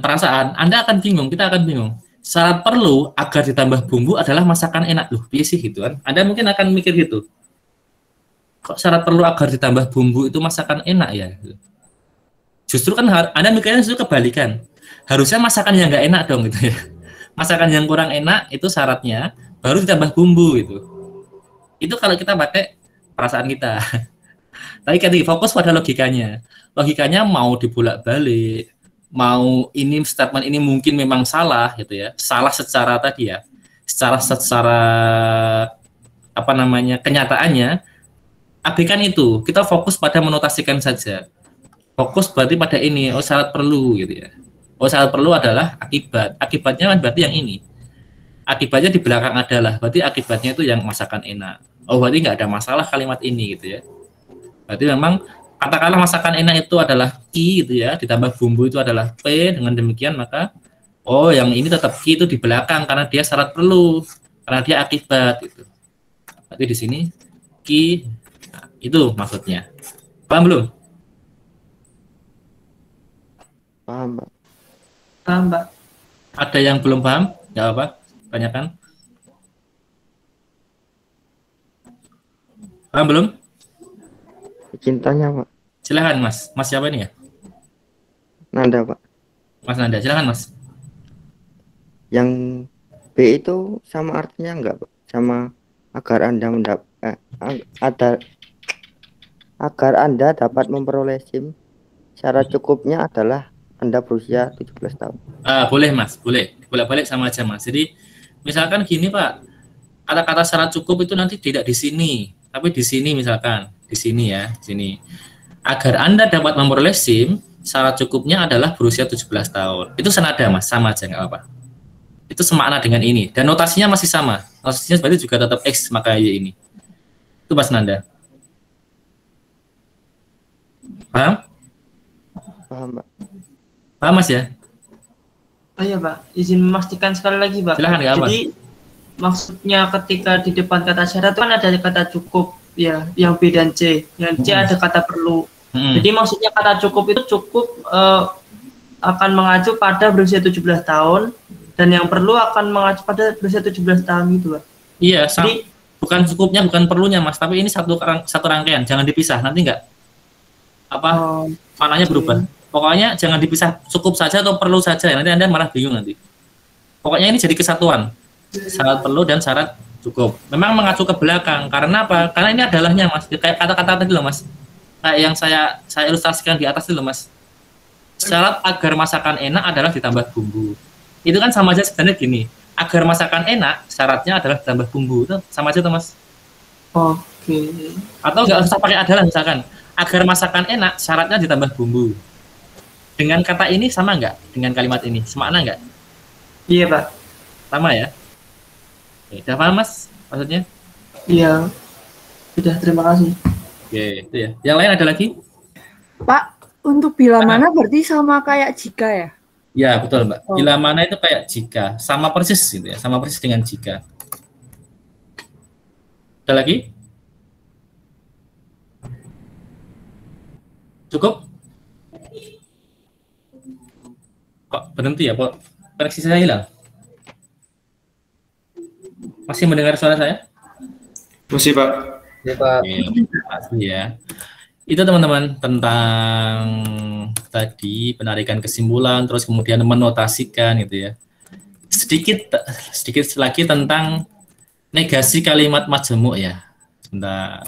perasaan, Anda akan bingung, kita akan bingung. Syarat perlu agar ditambah bumbu adalah masakan enak. Loh, piye sih gitu kan? Anda mungkin akan mikir gitu. Kok syarat perlu agar ditambah bumbu itu masakan enak ya? Justru kan Anda mikirnya justru kebalikan. Harusnya masakan yang nggak enak dong gitu ya. Masakan yang kurang enak itu syaratnya baru ditambah bumbu gitu. Itu kalau kita pakai perasaan kita. Tapi kan fokus pada logikanya. Logikanya mau dibolak-balik, mau ini statement ini mungkin memang salah gitu ya. Salah secara tadi ya. Secara kenyataannya abaikan itu. Kita fokus pada menotasikan saja. Fokus berarti pada ini, syarat perlu gitu ya. Syarat perlu adalah akibat. Akibatnya kan berarti yang ini. Akibatnya di belakang adalah, berarti akibatnya itu yang masakan enak. Berarti nggak ada masalah kalimat ini gitu ya. Berarti memang katakanlah masakan enak itu adalah Q gitu ya, ditambah bumbu itu adalah P, dengan demikian maka yang ini tetap Q itu di belakang karena dia syarat perlu, karena dia akibat gitu. Berarti di sini Q itu maksudnya. Paham belum? Paham, Pak. Paham, Pak. Ada yang belum paham? Nggak apa-apa, tanyakan. Paham belum? Cintanya, Pak. Silahkan Mas. Mas siapa ini ya? Nanda, Pak. Mas Nanda, silahkan Mas. Yang B itu sama artinya enggak, Pak? Sama agar Anda dapat memperoleh SIM, syarat cukupnya adalah Anda berusia 17 tahun. Boleh Mas, boleh. Bolak-balik sama aja Mas. Jadi misalkan gini Pak, kata-kata syarat cukup itu nanti tidak di sini, tapi di sini misalkan, di sini ya, di sini. Agar Anda dapat memperoleh SIM, syarat cukupnya adalah berusia 17 tahun. Itu senada Mas, sama aja nggak apa-apa. Itu semakna dengan ini dan notasinya masih sama. Notasinya berarti juga tetap X maka Y ini. Itu Mas Nanda. Paham? Paham, Pak. Paham Mas ya? Oh iya Pak, izin memastikan sekali lagi Pak. Silahkan, ya, jadi maksudnya ketika di depan kata syarat kan ada kata cukup ya, yang B dan C. Yang C ada kata perlu. Jadi maksudnya kata cukup itu cukup akan mengacu pada berusia 17 tahun dan yang perlu akan mengacu pada berusia 17 tahun gitu Pak. Iya, jadi bukan cukupnya, bukan perlunya Mas, tapi ini satu rangkaian, jangan dipisah, nanti enggak maknanya berubah. Pokoknya jangan dipisah, cukup saja atau perlu saja, nanti Anda malah bingung nanti. Pokoknya ini jadi kesatuan, syarat perlu dan syarat cukup. Memang mengacu ke belakang, karena apa? Karena ini adalahnya Mas, kayak kata-kata tadi loh Mas, kayak yang saya ilustrasikan di atas itu loh Mas. Syarat agar masakan enak adalah ditambah bumbu. Itu kan sama aja sebenarnya gini, agar masakan enak syaratnya adalah ditambah bumbu, itu sama aja tuh Mas. Oke. Atau nggak usah pakai adalah, misalkan agar masakan enak syaratnya ditambah bumbu. Dengan kata ini sama nggak dengan kalimat ini? Semakna nggak? Iya Pak. Sama ya? Udah paham Mas maksudnya? Iya. Sudah, terima kasih. Oke, itu ya. Yang lain ada lagi? Pak, untuk bila mana berarti sama kayak jika ya? Ya, betul, Mbak. Bila mana itu kayak jika, sama persis gitu ya, sama persis dengan jika. Ada lagi? Cukup? Kok berhenti ya, kok koneksi saya hilang? Masih mendengar suara saya? Masih, Pak. Ya, Pak. Pasti ya. Itu teman-teman tentang tadi penarikan kesimpulan, terus kemudian menotasikan gitu ya. Sedikit lagi tentang negasi kalimat majemuk ya. Sebentar.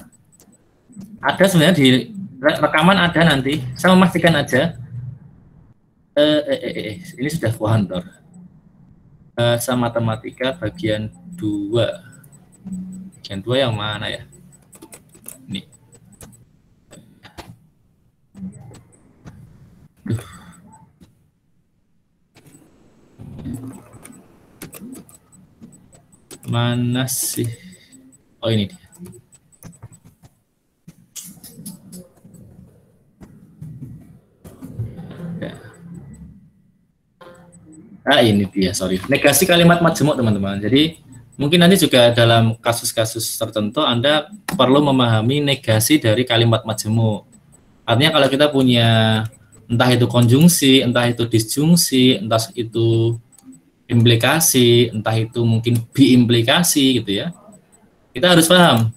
Ada sebenarnya di rekaman ada nanti. Saya memastikan aja. Ini sudah Fuhandor. Bahasa matematika bagian 2. Bagian 2 yang mana ya? Ini. Mana sih? Oh, ini dia. Ini dia, sorry. Negasi kalimat majemuk, teman-teman. Jadi, mungkin nanti juga dalam kasus-kasus tertentu Anda perlu memahami negasi dari kalimat majemuk. Artinya kalau kita punya entah itu konjungsi, entah itu disjungsi, entah itu implikasi, entah itu mungkin biimplikasi gitu ya. Kita harus paham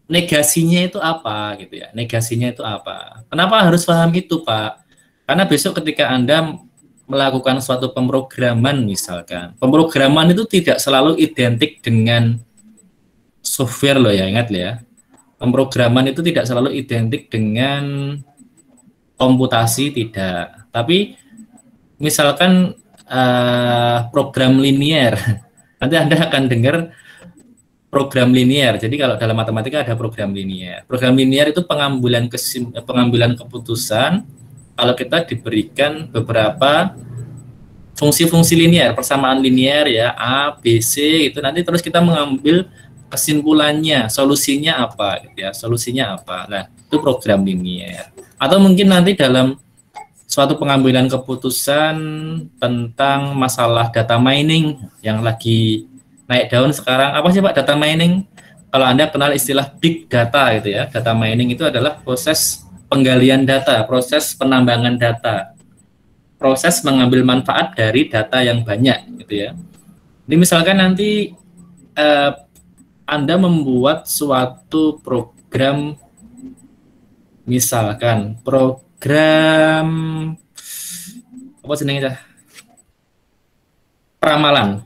negasinya itu apa gitu ya. Negasinya itu apa? Kenapa harus paham itu, Pak? Karena besok ketika Anda melakukan suatu pemrograman misalkan, pemrograman itu tidak selalu identik dengan software loh ya, ingat ya. Pemrograman itu tidak selalu identik dengan komputasi, tidak. Tapi misalkan program linier, nanti Anda akan dengar program linier. Jadi kalau dalam matematika ada program linier. Program linier itu pengambilan keputusan kalau kita diberikan beberapa fungsi-fungsi linier, persamaan linier ya, A, B, C, itu nanti terus kita mengambil kesimpulannya, solusinya apa gitu ya, solusinya apa. Nah, itu program linier. Atau mungkin nanti dalam suatu pengambilan keputusan tentang masalah data mining yang lagi naik daun sekarang. Apa sih Pak data mining? Kalau Anda kenal istilah big data gitu ya. Data mining itu adalah proses penggalian data, proses penambangan data, proses mengambil manfaat dari data yang banyak gitu ya. Jadi misalkan nanti Anda membuat suatu program, misalkan program apa sebenarnya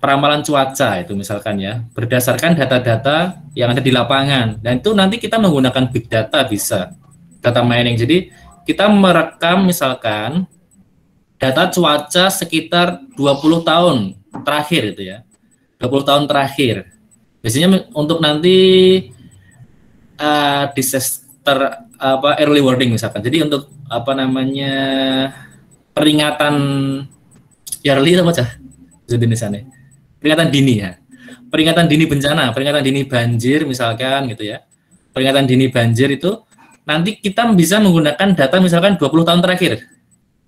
peramalan cuaca itu misalkan ya, berdasarkan data-data yang ada di lapangan, dan itu nanti kita menggunakan big data, bisa data mining. Jadi kita merekam misalkan data cuaca sekitar 20 tahun terakhir itu ya. 20 tahun terakhir. Biasanya untuk nanti disaster early warning misalkan. Jadi untuk peringatan yearly apa aja? Jenisnya. Peringatan dini ya. Peringatan dini bencana, peringatan dini banjir misalkan gitu ya. Peringatan dini banjir itu nanti kita bisa menggunakan data misalkan 20 tahun terakhir.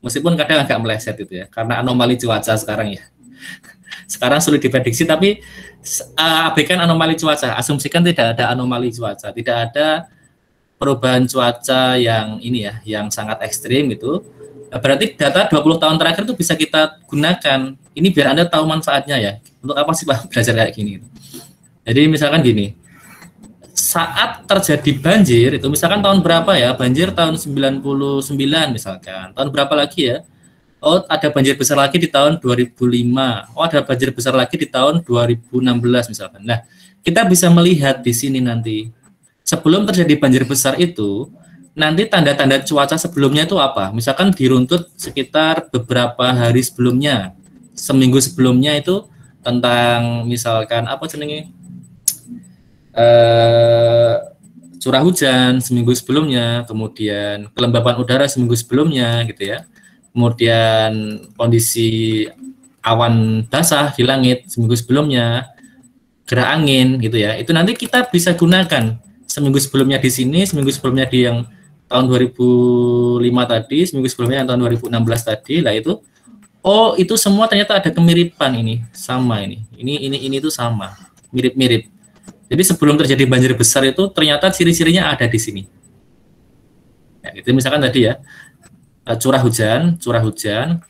Meskipun kadang agak meleset itu ya, karena anomali cuaca sekarang ya. Sekarang sulit diprediksi, tapi abaikan anomali cuaca. Asumsikan tidak ada anomali cuaca, tidak ada perubahan cuaca yang ini ya, yang sangat ekstrim gitu. Berarti data 20 tahun terakhir itu bisa kita gunakan. Ini biar Anda tahu manfaatnya ya. Untuk apa sih Pak belajar kayak gini? Jadi misalkan gini, saat terjadi banjir itu misalkan tahun berapa ya, banjir tahun 99 misalkan, tahun berapa lagi ya, oh ada banjir besar lagi di tahun 2005, oh ada banjir besar lagi di tahun 2016 misalkan. Nah kita bisa melihat di sini nanti sebelum terjadi banjir besar itu nanti tanda-tanda cuaca sebelumnya itu apa, misalkan diruntut sekitar beberapa hari sebelumnya, seminggu sebelumnya itu tentang misalkan apa jenenge curah hujan seminggu sebelumnya, kemudian kelembapan udara seminggu sebelumnya gitu ya, kemudian kondisi awan basah di langit seminggu sebelumnya, gerak angin gitu ya, itu nanti kita bisa gunakan seminggu sebelumnya di sini, seminggu sebelumnya di yang tahun 2005 tadi, seminggu sebelumnya yang tahun 2016 tadi, lah itu, oh itu semua ternyata ada kemiripan ini, sama ini itu sama, mirip-mirip. Jadi sebelum terjadi banjir besar itu ternyata ciri-cirinya ada di sini. Ya, itu misalkan tadi ya, curah hujan,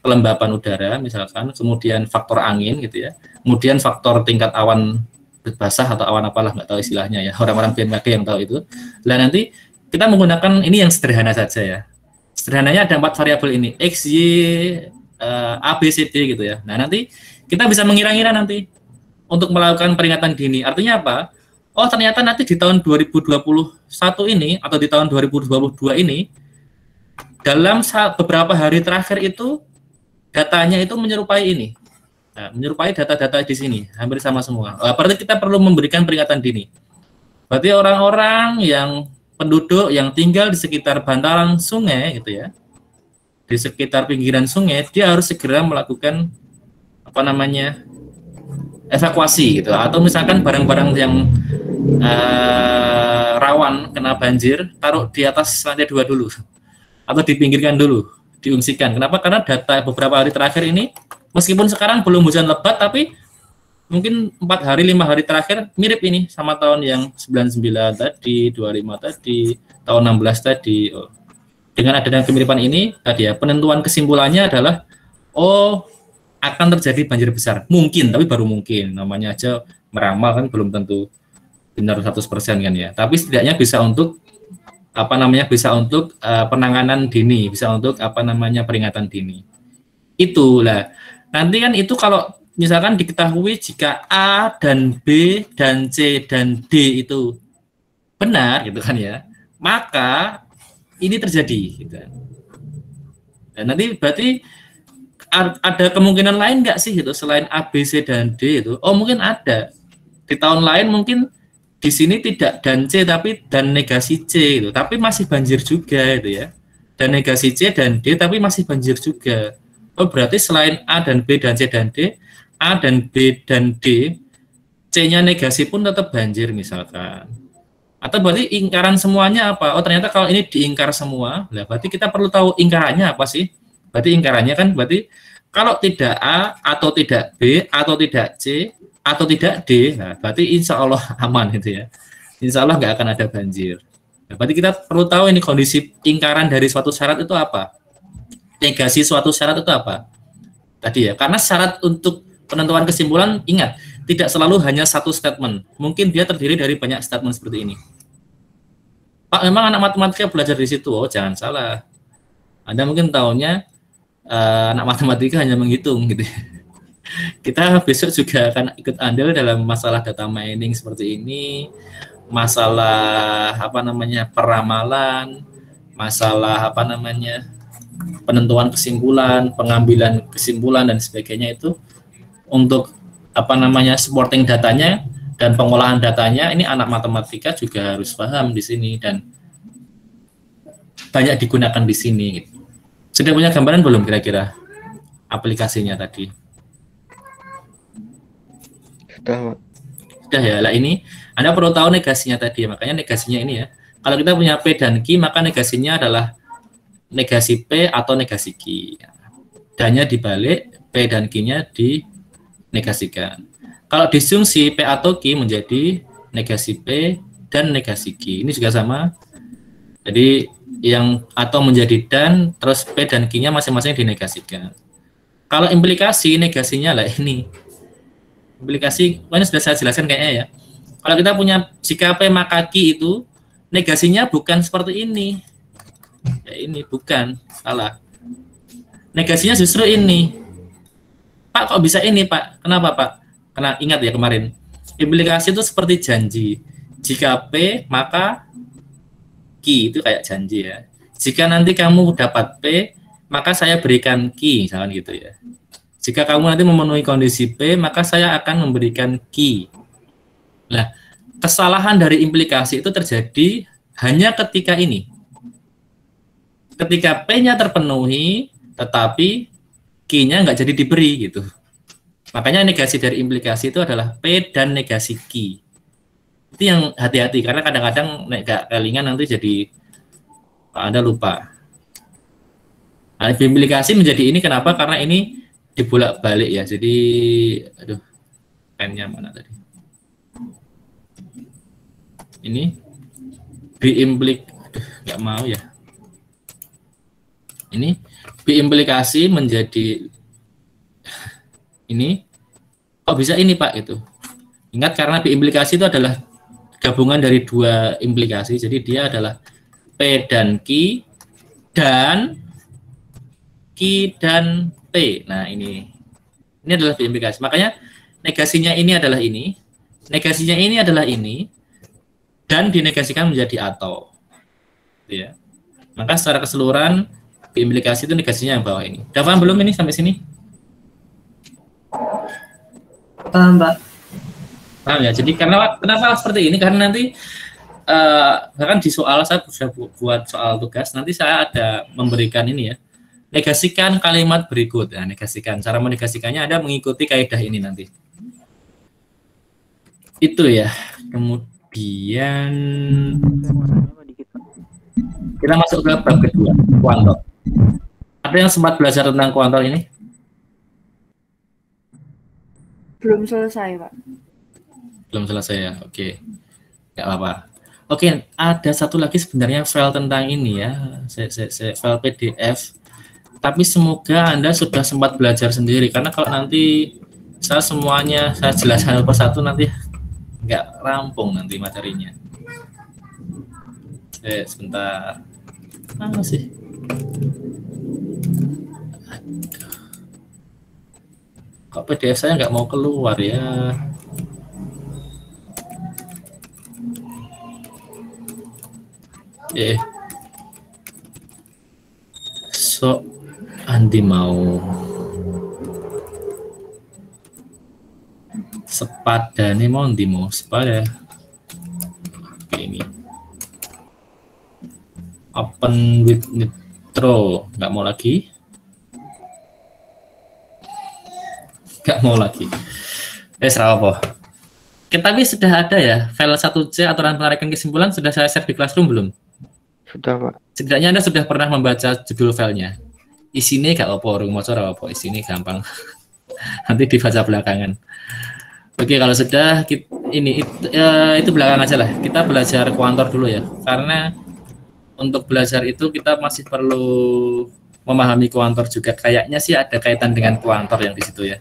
kelembapan udara misalkan, kemudian faktor angin gitu ya, kemudian faktor tingkat awan basah atau awan apalah nggak tahu istilahnya ya, orang-orang BMKG yang tahu itu. Nah nanti kita menggunakan ini yang sederhana saja ya. Sederhananya ada 4 variabel ini, X, Y, A, B, C, D gitu ya. Nah nanti kita bisa mengira-ngira nanti untuk melakukan peringatan dini. Artinya apa? Oh ternyata nanti di tahun 2021 ini atau di tahun 2022 ini dalam beberapa hari terakhir itu datanya itu menyerupai ini. Nah, menyerupai data-data di sini, hampir sama semua. Berarti kita perlu memberikan peringatan dini. Berarti orang-orang yang penduduk yang tinggal di sekitar bantaran sungai gitu ya, di sekitar pinggiran sungai, dia harus segera melakukan apa namanya evakuasi gitu, atau misalkan barang-barang yang rawan kena banjir taruh di atas lantai 2 dulu, atau dipinggirkan dulu, diungsikan. Kenapa? Karena data beberapa hari terakhir ini, meskipun sekarang belum hujan lebat, tapi mungkin 4 hari, 5 hari terakhir mirip ini sama tahun yang 99 tadi, 25 tadi, tahun 16 tadi. Oh. Dengan adanya kemiripan ini tadi ya, penentuan kesimpulannya adalah oh akan terjadi banjir besar. Mungkin, tapi baru mungkin. Namanya aja meramal kan belum tentu benar 100% kan ya. Tapi setidaknya bisa untuk apa namanya, bisa untuk penanganan dini, bisa untuk apa namanya peringatan dini. Itulah. Nanti kan itu kalau misalkan diketahui jika A dan B dan C dan D itu benar gitu kan ya, maka ini terjadi gitu. Dan nanti berarti ada kemungkinan lain nggak sih gitu selain A, B, C dan D itu? Oh mungkin ada. Di tahun lain mungkin di sini tidak dan C tapi dan negasi C itu, tapi masih banjir juga itu ya. Dan negasi C dan D tapi masih banjir juga. Oh berarti selain A dan B dan C dan D, A dan B dan D, C-nya negasi pun tetap banjir misalkan. Atau berarti ingkaran semuanya apa? Oh ternyata kalau ini diingkar semua, lah berarti kita perlu tahu ingkarannya apa sih? Berarti ingkarannya kan berarti kalau tidak A atau tidak B atau tidak C atau tidak D, nah berarti insya Allah aman gitu ya. Insya Allah nggak akan ada banjir. Nah, berarti kita perlu tahu ini kondisi ingkaran dari suatu syarat itu apa? Negasi suatu syarat itu apa? Tadi ya, karena syarat untuk penentuan kesimpulan, ingat, tidak selalu hanya satu statement. Mungkin dia terdiri dari banyak statement seperti ini. Pak, memang anak matematika belajar di situ. Oh, jangan salah. Anda mungkin tahunya anak matematika hanya menghitung gitu. Kita besok juga akan ikut andil dalam masalah data mining seperti ini, masalah apa namanya peramalan, masalah apa namanya penentuan kesimpulan, pengambilan kesimpulan dan sebagainya itu untuk apa namanya supporting datanya dan pengolahan datanya. Ini anak matematika juga harus paham di sini dan banyak digunakan di sini. Sudah punya gambaran belum kira-kira aplikasinya tadi? Sudah ya. Lah ini Anda perlu tahu negasinya tadi, makanya negasinya ini ya. Kalau kita punya P dan Q, maka negasinya adalah negasi P atau negasi Q. Dan-nya dibalik, P dan Q-nya dinegasikan. Kalau disjungsi P atau Q menjadi negasi P dan negasi Q. Ini juga sama. Jadi yang atau menjadi dan, terus P dan Q-nya masing-masing dinegasikan. Kalau implikasi, negasinya lah ini. Implikasi, ini sudah saya jelaskan kayaknya ya. Kalau kita punya jika P maka Q itu, negasinya bukan seperti ini. Ya ini, bukan. Salah. Negasinya justru ini. Pak, kok bisa ini, Pak? Kenapa, Pak? Karena ingat ya kemarin. Implikasi itu seperti janji. Jika P, maka Q, itu kayak janji ya. Jika nanti kamu dapat P, maka saya berikan Q, misalkan gitu ya. Jika kamu nanti memenuhi kondisi P, maka saya akan memberikan Q. Nah, kesalahan dari implikasi itu terjadi hanya ketika ini. Ketika P-nya terpenuhi, tetapi Q-nya nggak jadi diberi gitu. Makanya negasi dari implikasi itu adalah P dan negasi Q. Itu yang hati-hati, karena kadang-kadang nggak kelingan nanti jadi Anda lupa. Nah, implikasi menjadi ini kenapa? Karena ini dibolak-balik ya. Jadi, aduh, pennya mana tadi? Ini biimplik, nggak mau ya. Ini biimplikasi menjadi ini. Oh bisa ini Pak itu. Ingat karena biimplikasi itu adalah gabungan dari dua implikasi. Jadi dia adalah P dan Q dan Q dan T. Nah ini adalah biimplikasi. Makanya negasinya ini adalah ini, negasinya ini adalah ini, dan dinegasikan menjadi atau. Ya. Maka secara keseluruhan biimplikasi itu negasinya yang bawah ini. Udah paham belum ini sampai sini? Paham, Mbak. Paham ya. Jadi kenapa seperti ini? Karena nanti bahkan di soal saya sudah buat soal tugas. Nanti saya ada memberikan ini ya. Negasikan kalimat berikut. Nah, negasikan. Cara menegasikannya Anda mengikuti kaidah ini nanti. Itu ya. Kemudian kita masuk ke bab kedua, kuantor. Ada yang sempat belajar tentang kuantor ini? Belum selesai, Pak. Belum selesai ya, oke. Nggak apa-apa. Oke, ada satu lagi sebenarnya file tentang ini ya, file PDF. Tapi semoga Anda sudah sempat belajar sendiri, karena kalau nanti saya semuanya saya jelaskan persatu nanti nggak rampung nanti materinya. Sebentar. Mana sih? Aduh. Kok PDF saya nggak mau keluar ya? So Andi mau sepada nih mau Andi mau sepada. Oke, ini open with Nitro nggak mau lagi. Nggak mau lagi. Apa? Tapi sudah ada ya file 1C aturan penarikan kesimpulan sudah saya share di Classroom belum? Sudah Pak. Setidaknya Anda sudah pernah membaca judul filenya. Isinya nggak apa, rumoco apa, isinya gampang. Nanti dibaca belakangan. Oke, kalau sudah itu belakang aja lah. Kita belajar kuantor dulu ya, karena untuk belajar itu kita masih perlu memahami kuantor juga. Kayaknya sih ada kaitan dengan kuantor yang di situ ya.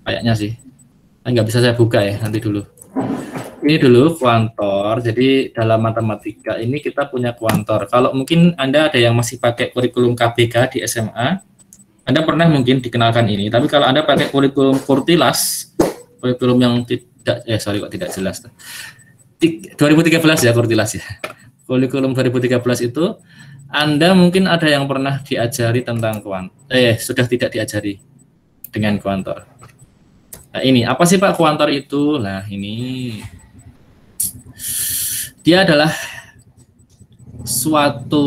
Kayaknya sih. Nggak bisa saya buka ya, nanti dulu. Ini dulu kuantor. Jadi dalam matematika ini kita punya kuantor. Kalau mungkin Anda ada yang masih pakai kurikulum KBK di SMA, Anda pernah mungkin dikenalkan ini. Tapi kalau Anda pakai kurikulum Kurtilas, kurikulum yang tidak, kok tidak jelas. 2013 ya Kurtilas ya. Kurikulum 2013 itu, Anda mungkin ada yang pernah diajari tentang kuantor. Sudah tidak diajari dengan kuantor. Nah ini, apa sih Pak kuantor itu? Nah ini, dia adalah suatu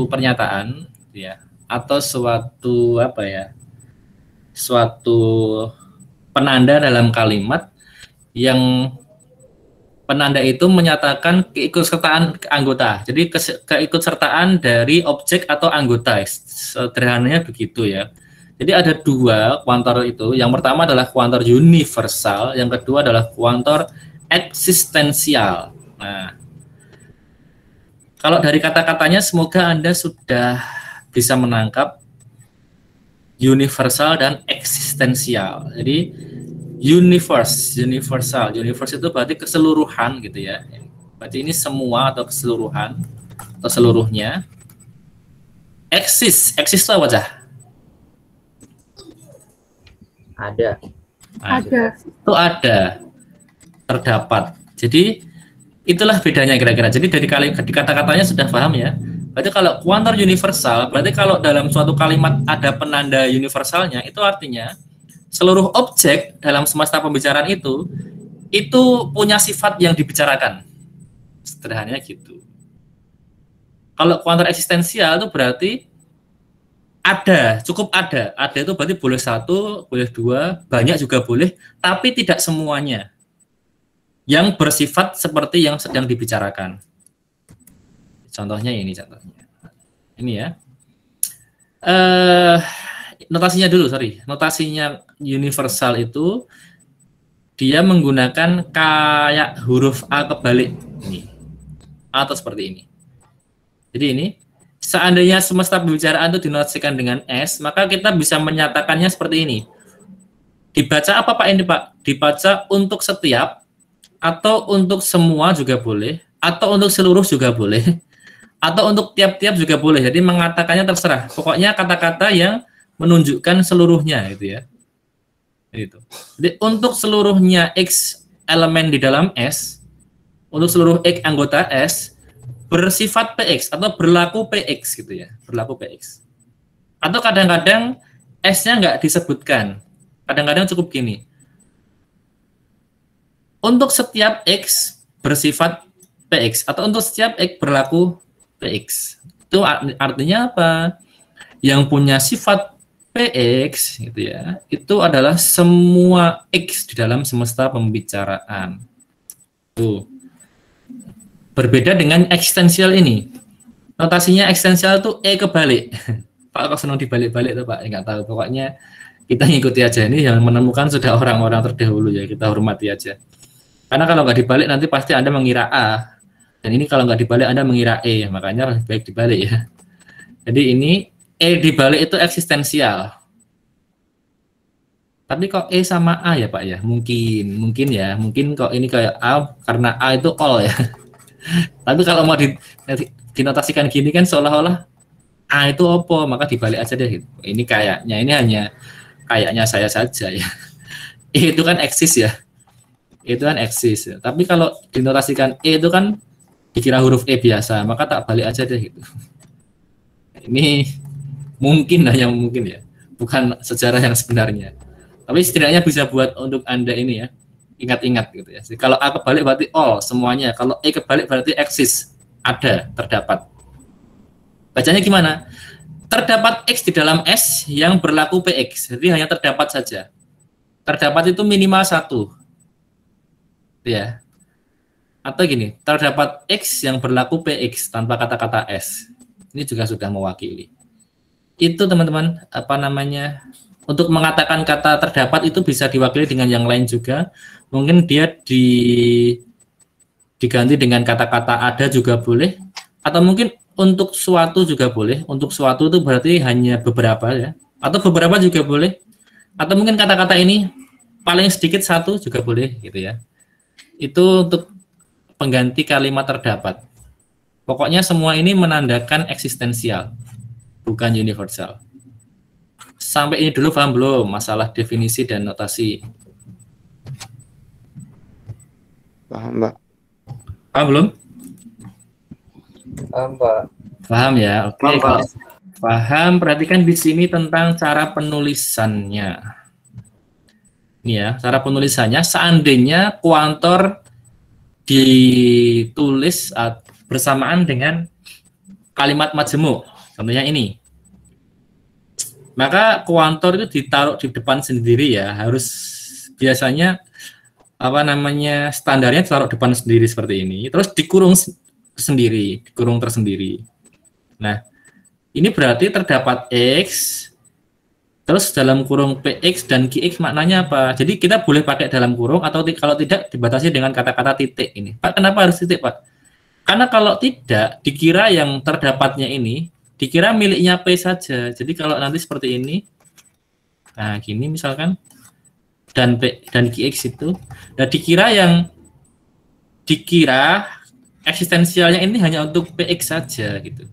pernyataan ya, atau suatu apa ya, suatu penanda dalam kalimat yang penanda itu menyatakan keikutsertaan anggota. Jadi keikutsertaan dari objek atau anggota. Sederhananya begitu ya. Jadi ada dua kuantor itu. Yang pertama adalah kuantor universal, yang kedua adalah kuantor eksistensial. Nah, kalau dari kata-katanya semoga Anda sudah bisa menangkap universal dan eksistensial. Jadi universal itu berarti keseluruhan gitu ya. Berarti ini semua atau keseluruhan atau seluruhnya. Eksis itu apa Cah? Ada. Itu ada, terdapat. Jadi itulah bedanya kira-kira. Jadi dari kata-katanya sudah paham ya. Berarti kalau kuantor universal, berarti kalau dalam suatu kalimat ada penanda universalnya, itu artinya seluruh objek dalam semesta pembicaraan itu punya sifat yang dibicarakan. Sederhananya gitu. Kalau kuantor eksistensial itu berarti ada, cukup ada. Ada itu berarti boleh satu, boleh dua, banyak juga boleh, tapi tidak semuanya yang bersifat seperti yang sedang dibicarakan. Contohnya ini contohnya. Ini ya. Notasinya dulu, sorry. Notasinya universal itu dia menggunakan kayak huruf A kebalik ini. Atau seperti ini. Jadi ini, seandainya semesta pembicaraan itu dinotasikan dengan S, maka kita bisa menyatakannya seperti ini. Dibaca apa Pak ini Pak? Dibaca untuk setiap, atau untuk semua juga boleh, atau untuk seluruh juga boleh, atau untuk tiap-tiap juga boleh. Jadi mengatakannya terserah. Pokoknya kata-kata yang menunjukkan seluruhnya gitu ya. Gitu. Jadi untuk seluruhnya X elemen di dalam S, untuk seluruh X anggota S bersifat PX atau berlaku PX gitu ya, berlaku PX. Atau kadang-kadang S-nya nggak disebutkan. Kadang-kadang cukup gini. Untuk setiap X bersifat PX atau untuk setiap X berlaku PX. Itu artinya apa? Yang punya sifat PX gitu ya, itu adalah semua X di dalam semesta pembicaraan. Tuh. Berbeda dengan eksistensial ini. Notasinya eksistensial itu E kebalik. Pak kok senang dibalik-balik tuh Pak? Enggak tahu. Pokoknya kita ngikuti aja, ini yang menemukan sudah orang-orang terdahulu ya, kita hormati aja. Karena kalau nggak dibalik nanti pasti Anda mengira A. Dan ini kalau nggak dibalik Anda mengira E, makanya lebih baik dibalik ya. Jadi ini E dibalik itu eksistensial. Tapi kok E sama A ya Pak ya? Mungkin ya. Mungkin kok ini kayak A karena A itu all ya. Tapi kalau mau dinotasikan gini kan seolah-olah A itu opo, maka dibalik aja deh. Ini kayaknya, ini hanya kayaknya saya saja ya. E itu kan eksis ya. Itu kan eksis. Ya. Tapi kalau dinotasikan E itu kan dikira huruf E biasa, maka tak balik aja deh gitu. Ini mungkin hanya mungkin ya, bukan sejarah yang sebenarnya. Tapi setidaknya bisa buat untuk Anda ini ya, ingat-ingat gitu ya. Jadi, kalau A kebalik berarti all semuanya, kalau E kebalik berarti eksis, ada, terdapat. Bacanya gimana? Terdapat X di dalam S yang berlaku PX, jadi hanya terdapat saja. Terdapat itu minimal 1. Ya. Atau gini, terdapat X yang berlaku PX tanpa kata-kata S. Ini juga sudah mewakili. Itu teman-teman, apa namanya, untuk mengatakan kata terdapat itu bisa diwakili dengan yang lain juga. Mungkin dia diganti dengan kata-kata ada juga boleh. Atau mungkin untuk suatu juga boleh. Untuk suatu itu berarti hanya beberapa ya. Atau beberapa juga boleh. Atau mungkin kata-kata ini paling sedikit 1 juga boleh gitu ya. Itu untuk pengganti kalimat terdapat. Pokoknya semua ini menandakan eksistensial, bukan universal. Sampai ini dulu paham belum masalah definisi dan notasi? Paham, Mbak. Paham belum? Paham, Pak. Paham ya? Oke. Paham, Pak. Paham, perhatikan di sini tentang cara penulisannya. Ini ya, cara penulisannya seandainya kuantor ditulis bersamaan dengan kalimat majemuk. Contohnya ini. Maka kuantor itu ditaruh di depan sendiri ya, harus biasanya apa namanya standarnya ditaruh depan sendiri seperti ini, terus dikurung sendiri, dikurung tersendiri. Nah, ini berarti terdapat X, terus dalam kurung PX dan QX maknanya apa? Jadi kita boleh pakai dalam kurung atau kalau tidak dibatasi dengan kata-kata titik ini. Pak, kenapa harus titik, Pak? Karena kalau tidak, dikira yang terdapatnya ini dikira miliknya P saja. Jadi kalau nanti seperti ini, nah gini misalkan, dan P dan QX itu, dan dikira eksistensialnya ini hanya untuk PX saja gitu.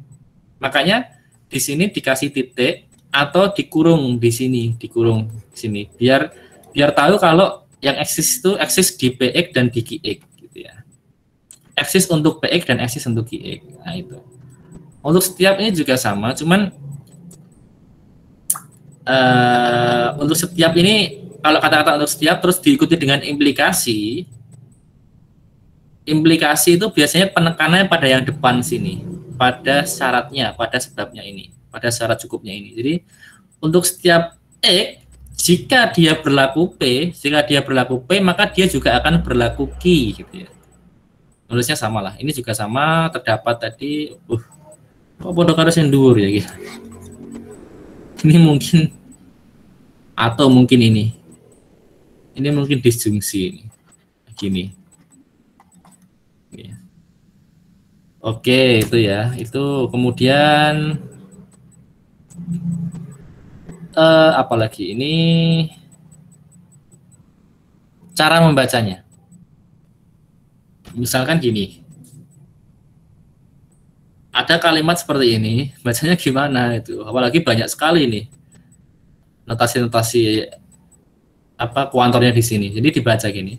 Makanya di sini dikasih titik atau dikurung di sini, dikurung di sini, biar tahu kalau yang eksis itu eksis di PX dan di QX gitu ya. Eksis untuk PX dan eksis untuk QX. Nah itu. Untuk setiap ini juga sama, cuman untuk setiap ini kalau kata-kata untuk setiap terus diikuti dengan implikasi. Implikasi itu biasanya penekanannya pada yang depan sini, pada syaratnya, pada sebabnya ini, pada syarat cukupnya ini. Jadi untuk setiap X, jika dia berlaku P, maka dia juga akan berlaku Q gitu ya. Nulisnya sama lah. Ini juga sama, terdapat tadi. Kok bodoh karo sing dhuwur ya gitu. Ini mungkin atau mungkin ini. Ini mungkin disjungsi ini. Gini. Oke, itu ya. Itu kemudian apalagi ini cara membacanya. Misalkan gini. Ada kalimat seperti ini, bacanya gimana itu? Apalagi banyak sekali nih notasi-notasi apa kuantornya di sini. Jadi dibaca gini.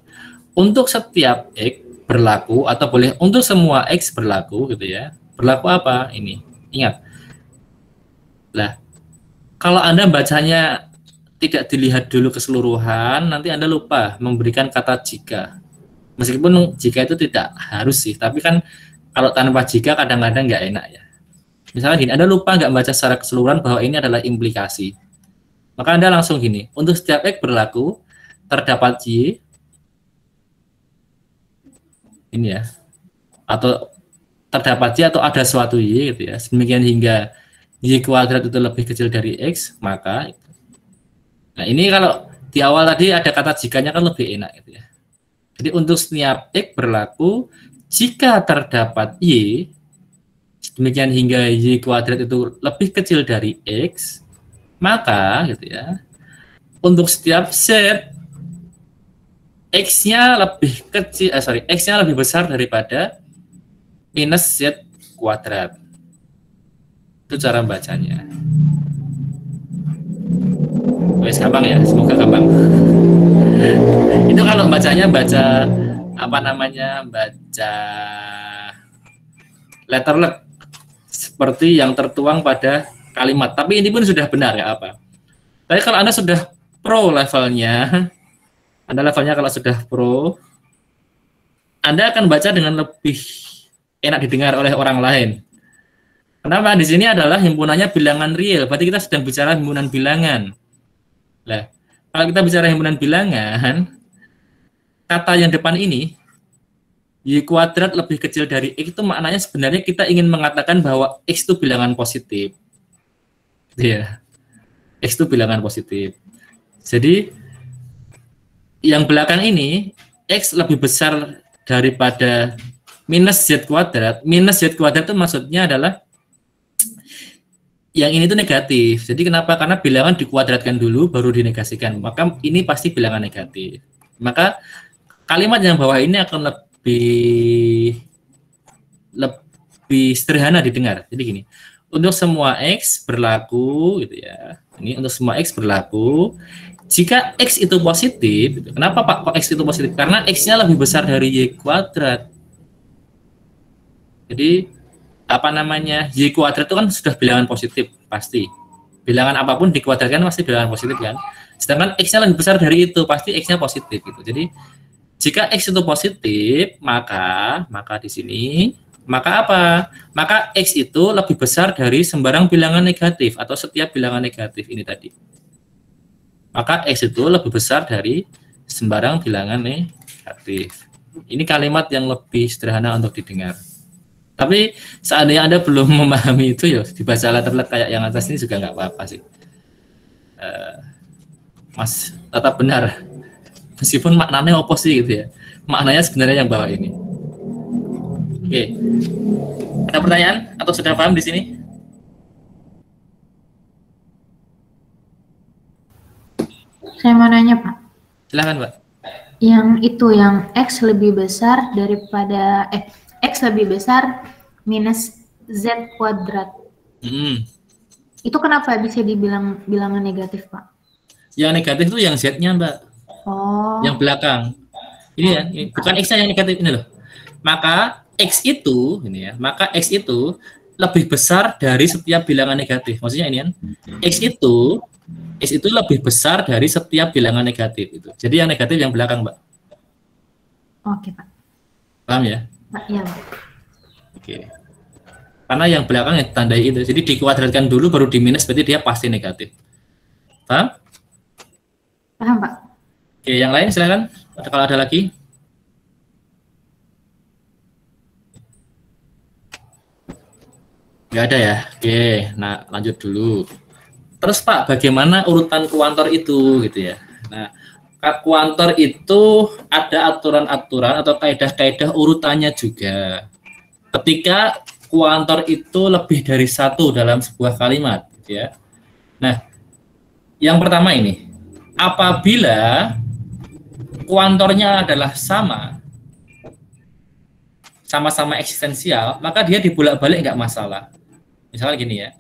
Untuk setiap X berlaku atau boleh untuk semua X berlaku gitu ya. Berlaku apa? Ini. Ingat. Lah, kalau Anda bacanya tidak dilihat dulu keseluruhan, nanti Anda lupa memberikan kata jika. Meskipun jika itu tidak harus sih, tapi kan kalau tanpa jika kadang-kadang nggak enak ya. Misalnya gini, Anda lupa nggak baca secara keseluruhan bahwa ini adalah implikasi. Maka Anda langsung gini, untuk setiap X berlaku, terdapat Y, ini ya, atau terdapat Y atau ada suatu Y gitu ya, demikian hingga Y kuadrat itu lebih kecil dari X, maka nah ini kalau di awal tadi ada kata jikanya kan lebih enak gitu ya. Jadi untuk setiap X berlaku jika terdapat Y demikian hingga Y kuadrat itu lebih kecil dari X, maka gitu ya, untuk setiap Z X-nya lebih kecil, X-nya lebih besar daripada minus Z kuadrat. Itu cara bacanya. Wes gampang ya, semoga gampang. Itu kalau bacanya baca apa namanya, baca letterlet seperti yang tertuang pada kalimat. Tapi ini pun sudah benar ya apa. Tapi kalau Anda sudah pro levelnya, Anda levelnya kalau sudah pro, Anda akan baca dengan lebih enak didengar oleh orang lain. Kenapa? Di sini adalah himpunannya bilangan real. Berarti kita sedang bicara himpunan bilangan. Lah, kalau kita bicara himpunan bilangan, kata yang depan ini Y kuadrat lebih kecil dari X itu maknanya sebenarnya kita ingin mengatakan bahwa X itu bilangan positif. Ya. X itu bilangan positif. Jadi yang belakang ini X lebih besar daripada minus Z kuadrat. Minus Z kuadrat itu maksudnya adalah yang ini tuh negatif. Jadi kenapa? Karena bilangan dikuadratkan dulu baru dinegasikan. Maka ini pasti bilangan negatif. Maka kalimat yang bawah ini akan lebih sederhana didengar. Jadi gini, untuk semua X berlaku gitu ya. Ini untuk semua X berlaku jika X itu positif. Gitu. Kenapa Pak kok X itu positif? Karena X-nya lebih besar dari Y kuadrat. Jadi apa namanya, Y kuadrat itu kan sudah bilangan positif pasti. Bilangan apapun dikuadratkan pasti bilangan positif kan. Sedangkan X-nya lebih besar dari itu, pasti X-nya positif gitu. Jadi jika X itu positif, maka di sini, maka apa? Maka X itu lebih besar dari sembarang bilangan negatif atau setiap bilangan negatif ini tadi. Maka X itu lebih besar dari sembarang bilangan negatif. Ini kalimat yang lebih sederhana untuk didengar. Tapi seandainya Anda belum memahami itu, ya dibaca letterlet kayak yang atas ini juga nggak apa-apa sih. Mas, tetap benar. Meskipun maknanya oposisi gitu ya. Maknanya sebenarnya yang bawah ini. Oke. Ada pertanyaan atau sudah paham di sini? Saya mau nanya, Pak. Silakan, Pak. Yang itu yang X lebih besar daripada X lebih besar minus Z kuadrat. Itu kenapa bisa dibilang bilangan negatif, Pak? Yang negatif itu yang Z-nya, Mbak. Oh. Yang belakang. Ini ya, ini. Bukan X-nya yang negatif ini loh. Maka X itu, ini ya, maka X itu lebih besar dari setiap bilangan negatif. Maksudnya ini kan, X itu lebih besar dari setiap bilangan negatif itu. Jadi yang negatif yang belakang, Mbak. Oke, Pak. Paham ya? Pak, ya, Pak. Oke. Karena yang belakang yang tandai itu. Jadi dikuadratkan dulu baru diminus, berarti dia pasti negatif. Paham? Paham, Pak. Oke, yang lain silakan. Kalau ada lagi. Nggak ada ya? Oke, nah lanjut dulu. Terus Pak, bagaimana urutan kuantor itu gitu ya? Nah, kuantor itu ada aturan-aturan atau kaidah-kaidah urutannya juga. Ketika kuantor itu lebih dari satu dalam sebuah kalimat, gitu ya. Nah, yang pertama ini, apabila kuantornya adalah sama-sama eksistensial, maka dia dibolak-balik nggak masalah. Misalnya gini ya,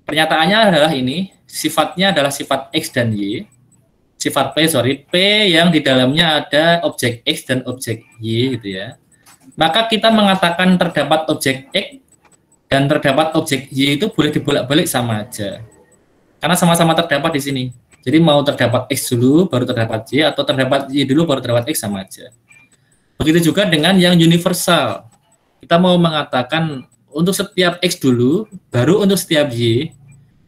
pernyataannya adalah ini, sifatnya adalah sifat X dan Y, sifat P yang di dalamnya ada objek X dan objek Y gitu ya. Maka kita mengatakan terdapat objek X dan terdapat objek Y itu boleh dibolak-balik sama aja. Karena sama-sama terdapat di sini. Jadi mau terdapat X dulu baru terdapat Y atau terdapat Y dulu baru terdapat X sama aja. Begitu juga dengan yang universal. Kita mau mengatakan untuk setiap X dulu baru untuk setiap Y,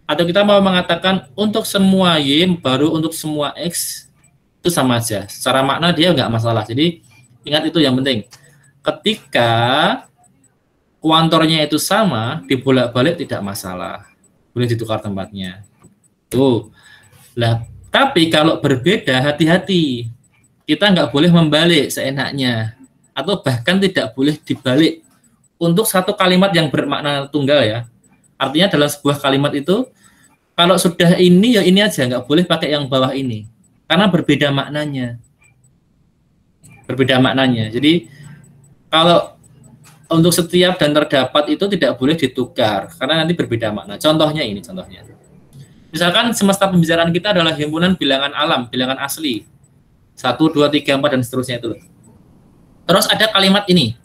atau kita mau mengatakan untuk semua Y baru untuk semua X, itu sama aja. Secara makna dia nggak masalah. Jadi ingat itu yang penting. Ketika kuantornya itu sama, dibolak-balik tidak masalah. Boleh ditukar tempatnya. Tuh. Lah, tapi kalau berbeda, hati-hati. Kita nggak boleh membalik seenaknya. Atau bahkan tidak boleh dibalik. Untuk satu kalimat yang bermakna tunggal ya. Artinya dalam sebuah kalimat itu, kalau sudah ini, ya ini aja. Nggak boleh pakai yang bawah ini. Karena berbeda maknanya. Berbeda maknanya. Jadi, kalau untuk setiap dan terdapat itu tidak boleh ditukar karena nanti berbeda makna. Contohnya ini contohnya. Misalkan semesta pembicaraan kita adalah himpunan bilangan alam, bilangan asli. 1, 2, 3, 4 dan seterusnya itu. Terus ada kalimat ini.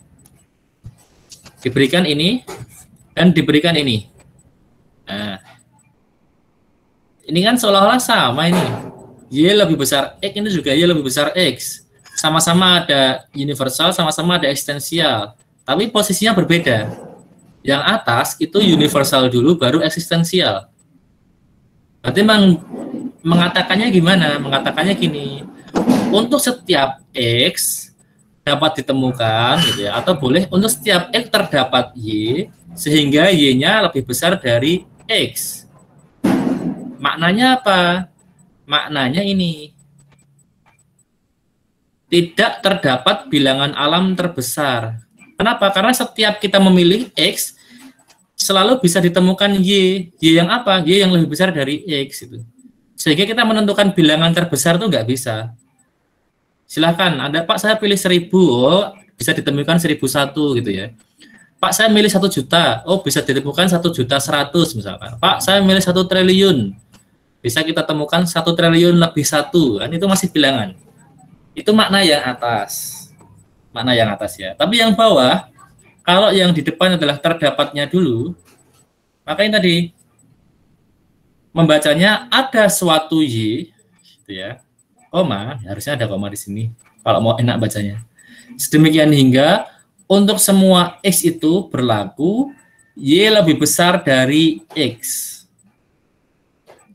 Diberikan ini dan diberikan ini. Nah. Ini kan seolah-olah sama ini. Y lebih besar X, ini juga Y lebih besar X. Sama-sama ada universal, sama-sama ada eksistensial. Tapi posisinya berbeda. Yang atas itu universal dulu, baru eksistensial. Berarti mengatakannya gimana? Mengatakannya gini. Untuk setiap X dapat ditemukan, gitu ya, atau boleh untuk setiap X terdapat Y, sehingga Y-nya lebih besar dari X. Maknanya apa? Maknanya ini. Tidak terdapat bilangan alam terbesar. Kenapa? Karena setiap kita memilih X, selalu bisa ditemukan Y. Y yang apa? Y yang lebih besar dari X. Itu. Sehingga kita menentukan bilangan terbesar itu nggak bisa. Silahkan, ada Pak saya pilih 1000, oh bisa ditemukan 1001 gitu ya. Pak saya milih 1 juta, oh bisa ditemukan 1.100.000 misalkan. Pak saya milih 1 triliun, bisa kita temukan 1 triliun lebih 1, kan itu masih bilangan. Itu makna yang atas. Makna yang atas ya. Tapi yang bawah, kalau yang di depan adalah terdapatnya dulu, maka ini tadi membacanya ada suatu Y gitu ya. Koma, harusnya ada koma di sini kalau mau enak bacanya. Sedemikian hingga untuk semua X itu berlaku Y lebih besar dari X.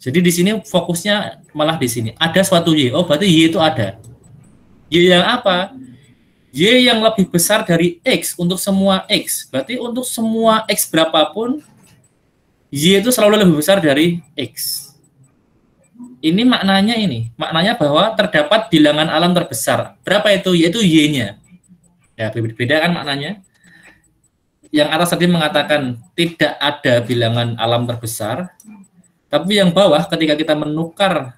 Jadi di sini fokusnya malah di sini. Ada suatu Y. Oh, berarti Y itu ada. Y yang apa? Y yang lebih besar dari X untuk semua X. Berarti untuk semua X berapapun, Y itu selalu lebih besar dari X. Ini maknanya ini. Maknanya bahwa terdapat bilangan alam terbesar. Berapa itu? Yaitu Y-nya. Ya, beda kan maknanya. Yang atas tadi mengatakan tidak ada bilangan alam terbesar. Tapi yang bawah ketika kita menukar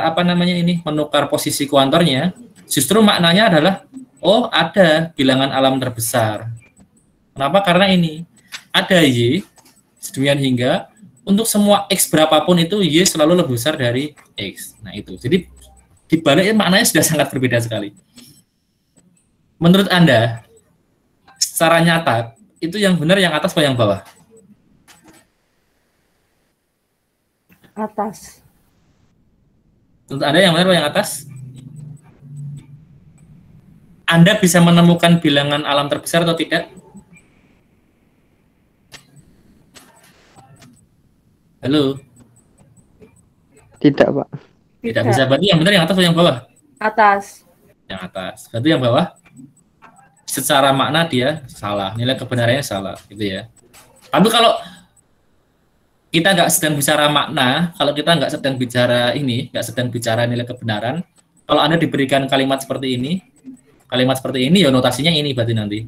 apa namanya ini? Menukar posisi kuantornya, justru maknanya adalah oh, ada bilangan alam terbesar. Kenapa? Karena ini ada Y sedemikian hingga untuk semua X berapapun itu Y selalu lebih besar dari X. Nah, itu. Jadi dibaliknya maknanya sudah sangat berbeda sekali. Menurut Anda, secara nyata itu yang benar yang atas atau yang bawah? Atas. Untuk Anda yang benar atau yang atas? Anda bisa menemukan bilangan alam terbesar atau tidak? Halo? Tidak, Pak. Tidak bisa. Berarti yang benar yang atas atau yang bawah? Atas. Yang atas. Berarti yang bawah? Secara makna dia salah. Nilai kebenarannya salah. Gitu ya. Tapi kalau kita nggak sedang bicara makna, kalau kita nggak sedang bicara ini, nggak sedang bicara nilai kebenaran, kalau Anda diberikan kalimat seperti ini ya notasinya ini berarti nanti.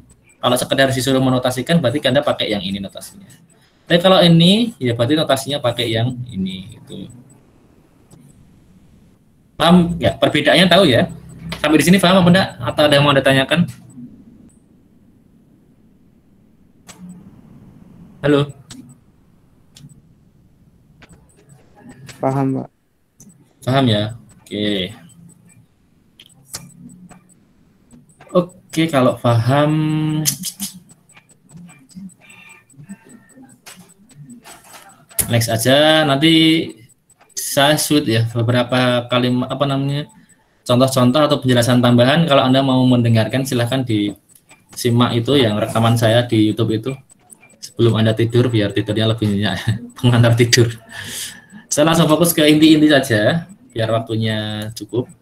Kalau sekedar disuruh menotasikan berarti Anda pakai yang ini notasinya. Tapi kalau ini ya berarti notasinya pakai yang ini itu. Paham ya? Perbedaannya tahu ya? Sampai di sini paham apa enggak? Atau ada yang mau Anda tanyakan? Halo? Paham, Pak. Paham ya? Oke. Oke, kalau paham next aja. Nanti saya shoot ya beberapa kalimat apa namanya contoh-contoh atau penjelasan tambahan. Kalau Anda mau mendengarkan silahkan disimak itu yang rekaman saya di YouTube itu sebelum Anda tidur biar tidurnya lebih nyenyak pengantar tidur. Saya langsung fokus ke inti-inti saja biar waktunya cukup.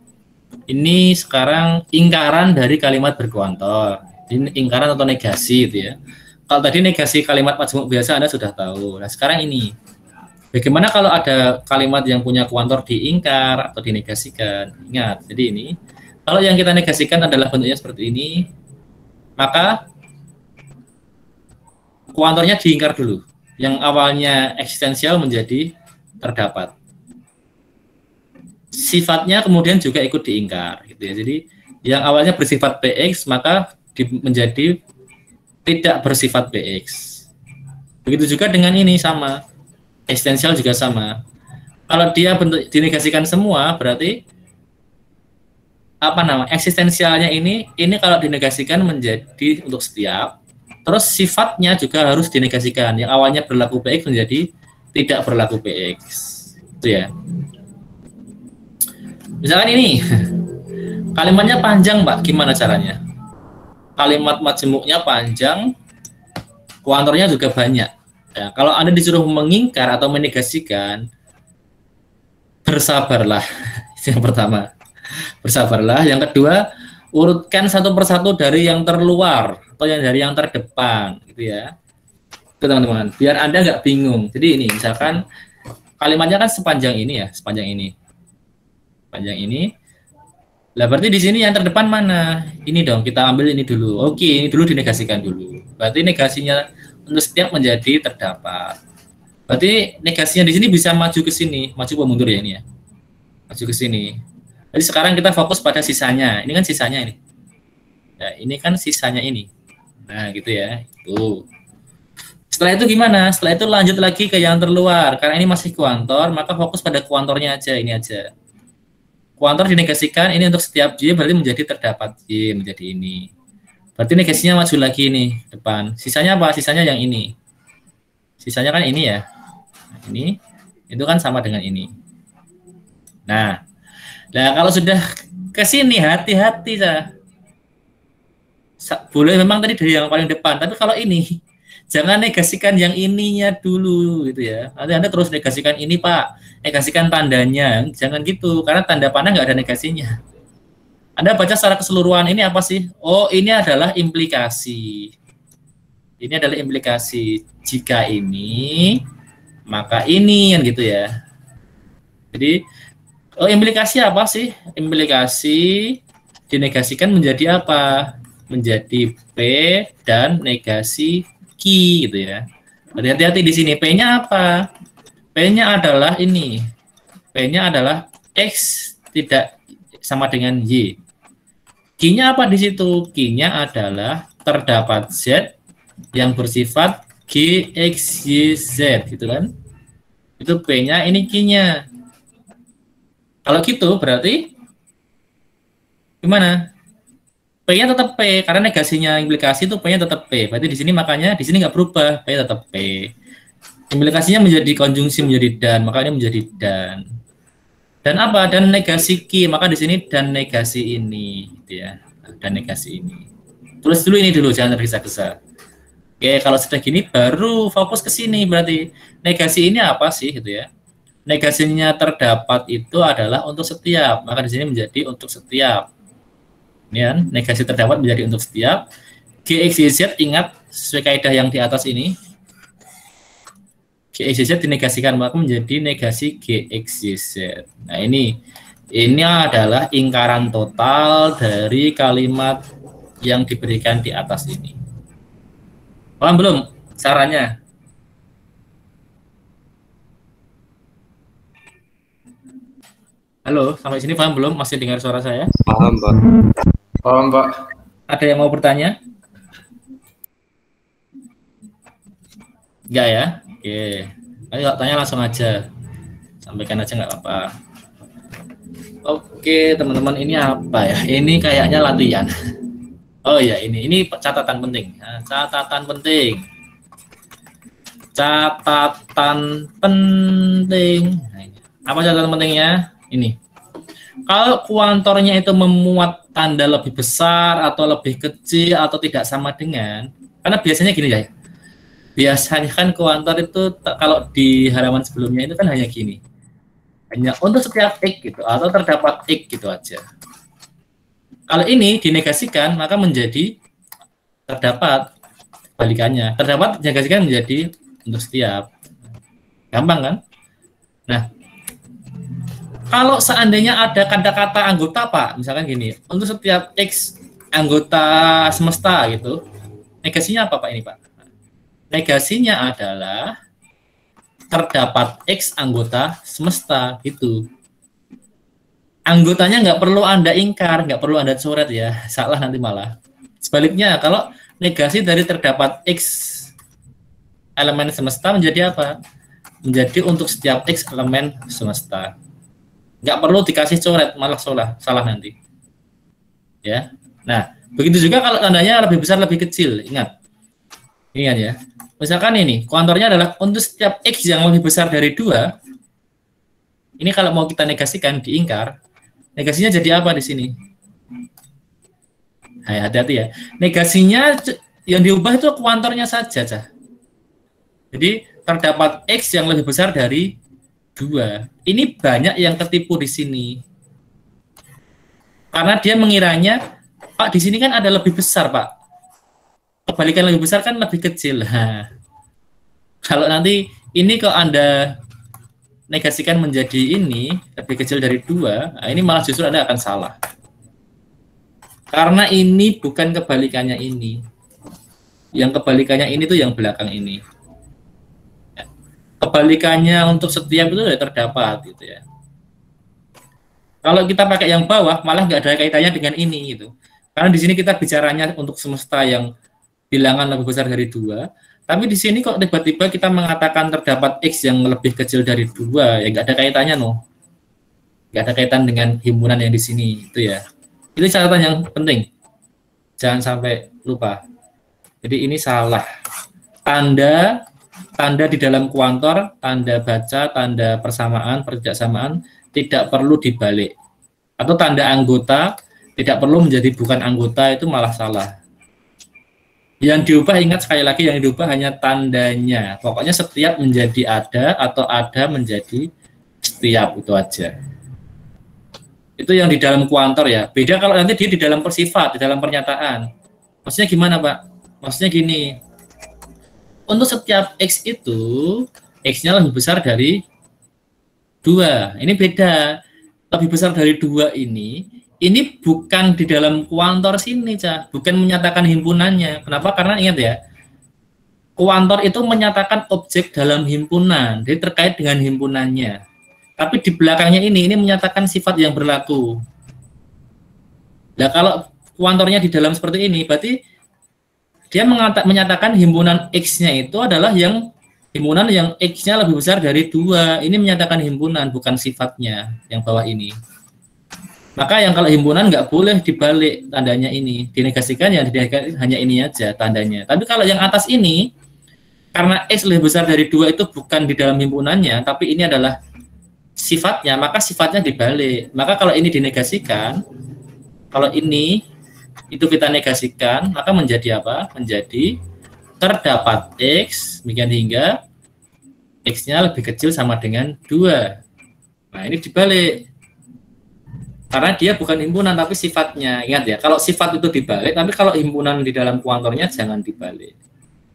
Ini sekarang ingkaran dari kalimat berkuantor. Ini ingkaran atau negasi itu ya. Kalau tadi negasi kalimat majmuk biasa Anda sudah tahu. Nah, sekarang ini bagaimana kalau ada kalimat yang punya kuantor diingkar atau dinegasikan? Ingat, jadi ini kalau yang kita negasikan adalah bentuknya seperti ini, maka kuantornya diingkar dulu. Yang awalnya eksistensial menjadi terdapat. Sifatnya kemudian juga ikut diingkar gitu ya. Jadi yang awalnya bersifat PX maka menjadi tidak bersifat PX. Begitu juga dengan ini sama. Eksistensial juga sama. Kalau dia bentuk dinegasikan semua berarti apa nama? Eksistensialnya ini kalau dinegasikan menjadi untuk setiap. Terus sifatnya juga harus dinegasikan. Yang awalnya berlaku PX menjadi tidak berlaku PX. Itu ya. Misalkan ini kalimatnya panjang, Pak. Gimana caranya? Kalimat majmuknya panjang, kuantornya juga banyak. Ya, kalau Anda disuruh mengingkar atau menegasikan, bersabarlah. Itu yang pertama. Bersabarlah. Yang kedua, urutkan satu persatu dari yang terluar atau dari yang terdepan, gitu ya. Itu teman-teman, biar Anda nggak bingung. Jadi ini, misalkan kalimatnya kan sepanjang ini ya, sepanjang ini. Panjang ini. Lah berarti di sini yang terdepan mana? Ini dong, kita ambil ini dulu. Oke, ini dulu dinegasikan dulu. Berarti negasinya untuk setiap menjadi terdapat. Berarti negasinya di sini bisa maju ke sini, maju atau mundur ya ini ya. Maju ke sini. Jadi sekarang kita fokus pada sisanya. Ini kan sisanya ini. Ya, ini kan sisanya ini. Nah, gitu ya. Itu. Setelah itu gimana? Setelah itu lanjut lagi ke yang terluar. Karena ini masih kuantor, maka fokus pada kuantornya aja, ini aja. Kuantor dinegasikan ini untuk setiap Y berarti menjadi terdapat Y menjadi ini. Berarti negasinya maju lagi nih depan. Sisanya apa? Sisanya yang ini. Sisanya kan ini ya. Nah, ini itu kan sama dengan ini. Nah kalau sudah ke sini hati-hati boleh memang tadi dari yang paling depan, tapi kalau ini jangan negasikan yang ininya dulu gitu ya. Nanti Anda terus negasikan ini, Pak. Negasikan tandanya. Jangan gitu, karena tanda panah nggak ada negasinya. Anda baca secara keseluruhan ini apa sih? Oh, ini adalah implikasi. Ini adalah implikasi. Jika ini, maka ini kan gitu ya. Jadi, implikasi apa sih? Implikasi dinegasikan menjadi apa? Menjadi P dan negasi Q gitu ya. Hati-hati di sini. P-nya apa? P-nya adalah ini. P-nya adalah X tidak sama dengan Y. Q-nya apa di situ? Q-nya adalah terdapat Z yang bersifat G, X, Y, Z gitu kan. Itu P-nya, ini Q-nya. Kalau gitu berarti gimana? P-nya tetap P, karena negasinya implikasi itu P-nya tetap P. Berarti di sini makanya di sini nggak berubah, P tetap P. Implikasinya menjadi konjungsi menjadi dan, makanya menjadi dan. Dan apa? Dan negasi Q, maka di sini dan negasi ini, gitu ya. Dan negasi ini. Tulis dulu ini dulu, jangan tergesa-gesa. Oke, kalau sudah gini baru fokus ke sini berarti. Negasi ini apa sih, gitu ya? Negasinya terdapat itu adalah untuk setiap, maka di sini menjadi untuk setiap. Ini kan, negasi terdapat menjadi untuk setiap. G, X, Y, Z, ingat sesuai kaidah yang di atas ini. GXYZ dinegasikan maka menjadi negasi GXYZ. Nah, ini adalah ingkaran total dari kalimat yang diberikan di atas ini. Paham belum caranya? Halo, sampai sini paham belum? Masih dengar suara saya? Paham, Pak. Paham, Pak. Ada yang mau bertanya? Enggak ya? Oke. Ayo tanya langsung aja. Sampaikan aja nggak apa-apa. Oke, teman-teman, ini apa ya? Ini kayaknya latihan. Oh ya, ini catatan penting. Nah, catatan penting. Catatan penting. Nah, apa catatan pentingnya? Ini. Kalau kuantornya itu memuat tanda lebih besar atau lebih kecil atau tidak sama dengan, karena biasanya gini ya. Biasanya kan kuantor itu kalau di halaman sebelumnya itu kan hanya gini. Hanya untuk setiap X gitu atau terdapat X gitu aja. Kalau ini dinegasikan maka menjadi terdapat, balikannya. Terdapat dinegasikan menjadi untuk setiap. Gampang kan? Nah, kalau seandainya ada kata-kata anggota Pak, misalkan gini, untuk setiap X anggota semesta gitu, negasinya apa Pak ini Pak? Negasinya adalah terdapat X anggota semesta gitu. Anggotanya nggak perlu Anda ingkar, nggak perlu Anda coret ya, salah nanti malah. Sebaliknya, kalau negasi dari terdapat X elemen semesta menjadi apa? Menjadi untuk setiap X elemen semesta. Nggak perlu dikasih coret, malah salah nanti. Ya. Nah, begitu juga kalau tandanya lebih besar, lebih kecil. Ingat ya. Misalkan ini, kuantornya adalah untuk setiap X yang lebih besar dari 2, ini kalau mau kita negasikan, diingkar, negasinya jadi apa di sini? Nah, hati-hati ya. Negasinya yang diubah itu kuantornya saja. Jadi, terdapat X yang lebih besar dari 2. Ini banyak yang ketipu di sini. Karena dia mengiranya, Pak, di sini kan ada lebih besar, Pak. Kebalikan lebih besar kan lebih kecil. Nah, kalau nanti ini kalau Anda negasikan menjadi ini, lebih kecil dari 2, nah ini malah justru Anda akan salah. Karena ini bukan kebalikannya ini. Yang kebalikannya ini tuh yang belakang ini. Kebalikannya untuk setiap itu sudah terdapat gitu ya. Kalau kita pakai yang bawah malah nggak ada kaitannya dengan ini gitu. Karena di sini kita bicaranya untuk semesta yang bilangan lebih besar dari 2, tapi di sini kok tiba-tiba kita mengatakan terdapat X yang lebih kecil dari 2, ya nggak ada kaitannya nggak ada kaitan dengan himpunan yang di sini itu ya. Itu catatan yang penting, jangan sampai lupa. Jadi ini salah. Tanda di dalam kuantor, tanda baca, tanda persamaan, pertidaksamaan tidak perlu dibalik. Atau tanda anggota tidak perlu menjadi bukan anggota, itu malah salah. Yang diubah, ingat sekali lagi, yang diubah hanya tandanya. Pokoknya setiap menjadi ada atau ada menjadi setiap, itu aja. Itu yang di dalam kuantor ya. Beda kalau nanti dia di dalam persifat, di dalam pernyataan. Maksudnya gimana Pak? Maksudnya gini. Untuk setiap X itu, X-nya lebih besar dari 2. Ini beda. Lebih besar dari 2 ini bukan di dalam kuantor sini, bukan menyatakan himpunannya. Kenapa? Karena ingat ya, kuantor itu menyatakan objek dalam himpunan, jadi terkait dengan himpunannya. Tapi di belakangnya ini menyatakan sifat yang berlaku. Nah, kalau kuantornya di dalam seperti ini, berarti dia menyatakan himpunan X-nya itu adalah himpunan yang X-nya lebih besar dari 2. Ini menyatakan himpunan, bukan sifatnya yang bawah ini. Maka yang kalau himpunan nggak boleh dibalik tandanya ini. Dinegasikan ya hanya ini aja tandanya. Tapi kalau yang atas ini, karena X lebih besar dari 2 itu bukan di dalam himpunannya, tapi ini adalah sifatnya, maka sifatnya dibalik. Maka kalau ini dinegasikan, kalau ini itu kita negasikan, maka menjadi apa? Menjadi terdapat X, demikian hingga X-nya lebih kecil sama dengan 2. Nah, ini dibalik. Karena dia bukan himpunan, tapi sifatnya. Ingat ya, kalau sifat itu dibalik, tapi kalau himpunan di dalam kuantornya jangan dibalik.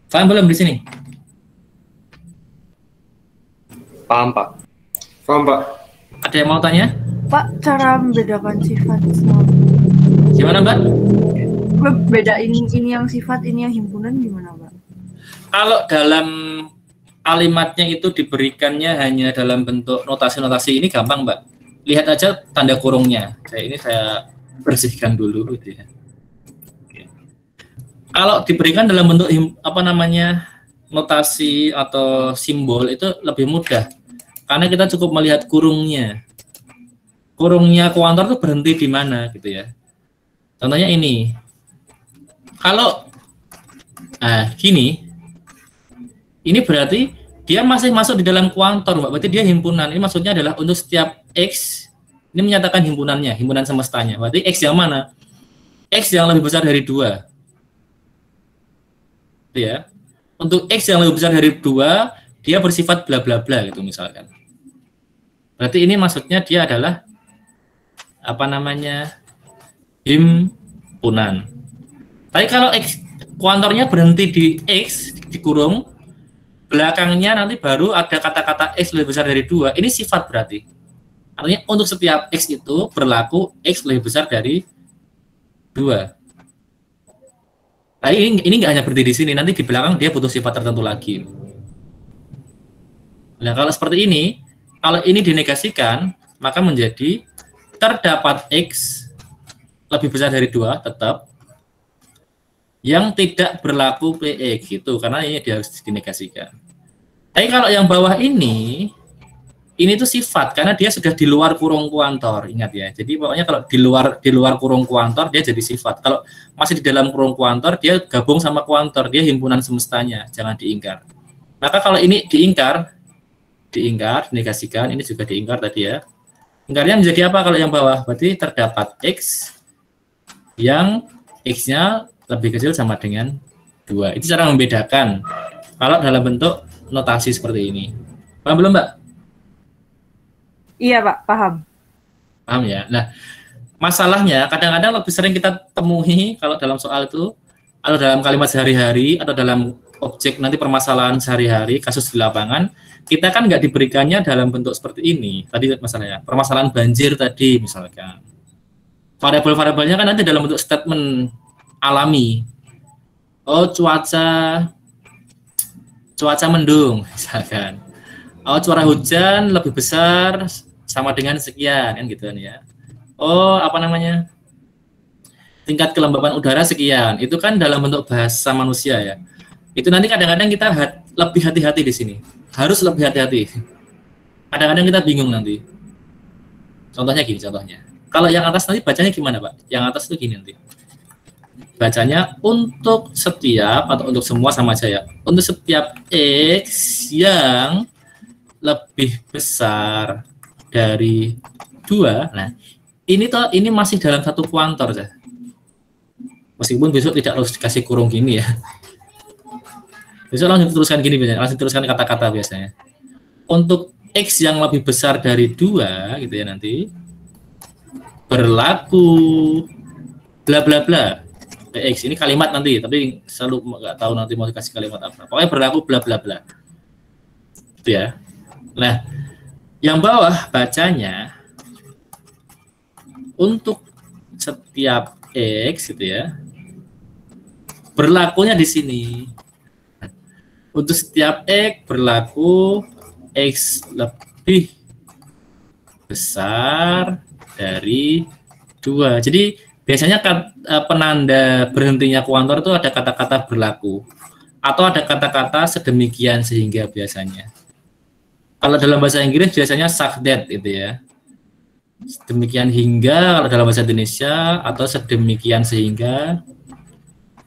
Paham belum di sini? Paham, Pak. Paham, Pak. Ada yang mau tanya? Pak, cara membedakan sifat sama Gimana, Mbak? bedain ini yang sifat, ini yang himpunan gimana, Pak? Kalau dalam kalimatnya itu diberikannya hanya dalam bentuk notasi-notasi ini gampang, Mbak. Lihat aja tanda kurungnya. Saya bersihkan dulu gitu ya. Oke. Kalau diberikan dalam bentuk notasi atau simbol itu lebih mudah. Karena kita cukup melihat kurungnya. Kurungnya kuantor itu berhenti di mana gitu ya. Contohnya ini. Kalau gini, ini berarti dia masih masuk di dalam kuantor, Mbak. Berarti dia himpunan. Ini maksudnya adalah untuk setiap X, ini menyatakan himpunannya, himpunan semestanya. Berarti X yang mana? X yang lebih besar dari 2. Ya. Untuk X yang lebih besar dari 2, dia bersifat bla bla bla gitu misalkan. Berarti ini maksudnya dia adalah himpunan. Tapi kalau X kuantornya berhenti di X, dikurung, belakangnya nanti baru ada kata-kata X lebih besar dari 2, ini sifat berarti. Artinya untuk setiap X itu berlaku X lebih besar dari 2. Nah, ini nggak hanya berhenti di sini, nanti di belakang dia butuh sifat tertentu lagi. Nah, kalau seperti ini, kalau ini dinegasikan, maka menjadi terdapat X lebih besar dari 2 tetap yang tidak berlaku PX gitu, karena ini dia harus dinegasikan. Tapi kalau yang bawah ini tuh sifat karena dia sudah di luar kurung kuantor, ingat ya. Jadi pokoknya kalau di luar kurung kuantor dia jadi sifat. Kalau masih di dalam kurung kuantor dia gabung sama kuantor, dia himpunan semestanya, jangan diingkar. Maka kalau ini diingkar, dinegasikan, ini juga diingkar tadi ya. Ingkarnya menjadi apa kalau yang bawah? Berarti terdapat X yang X-nya lebih kecil sama dengan 2. Itu cara membedakan kalau dalam bentuk notasi seperti ini. Paham belum, Mbak? Iya, Pak, paham. Paham ya? Nah, masalahnya kadang-kadang lebih sering kita temui kalau dalam soal itu, atau dalam kalimat sehari-hari, atau dalam objek nanti permasalahan sehari-hari, kasus di lapangan, kita kan nggak diberikannya dalam bentuk seperti ini. Tadi masalahnya, permasalahan banjir tadi misalkan. Variabel-variabelnya kan nanti dalam bentuk statement alami. Oh, cuaca mendung misalkan. Oh, curah hujan lebih besar sama dengan sekian kan gitu kan ya. Oh, tingkat kelembaban udara sekian. Itu kan dalam bentuk bahasa manusia ya. Itu nanti kadang-kadang kita lebih hati-hati di sini. Harus lebih hati-hati. Kadang-kadang kita bingung nanti. Contohnya gini, Kalau yang atas nanti bacanya gimana, Pak? Yang atas itu gini nanti. Bacanya untuk setiap atau untuk semua sama aja ya. Untuk setiap X yang lebih besar dari 2. Nah, ini masih dalam satu kuantor ya. Meskipun besok tidak harus dikasih kurung gini ya. Besok langsung teruskan gini biasanya, langsung teruskan kata-kata biasanya. Untuk X yang lebih besar dari 2 gitu ya nanti berlaku bla bla bla. X ini kalimat nanti, tapi selalu nggak tahu nanti mau dikasih kalimat apa. Pokoknya berlaku bla bla bla. Itu ya. Nah, yang bawah bacanya untuk setiap X gitu ya. Berlakunya di sini. Untuk setiap X berlaku X lebih besar dari 2. Jadi biasanya penanda berhentinya kuantor itu ada kata-kata berlaku atau ada kata-kata sedemikian sehingga biasanya. Kalau dalam bahasa Inggris biasanya such that gitu ya. Sedemikian hingga kalau dalam bahasa Indonesia atau sedemikian sehingga.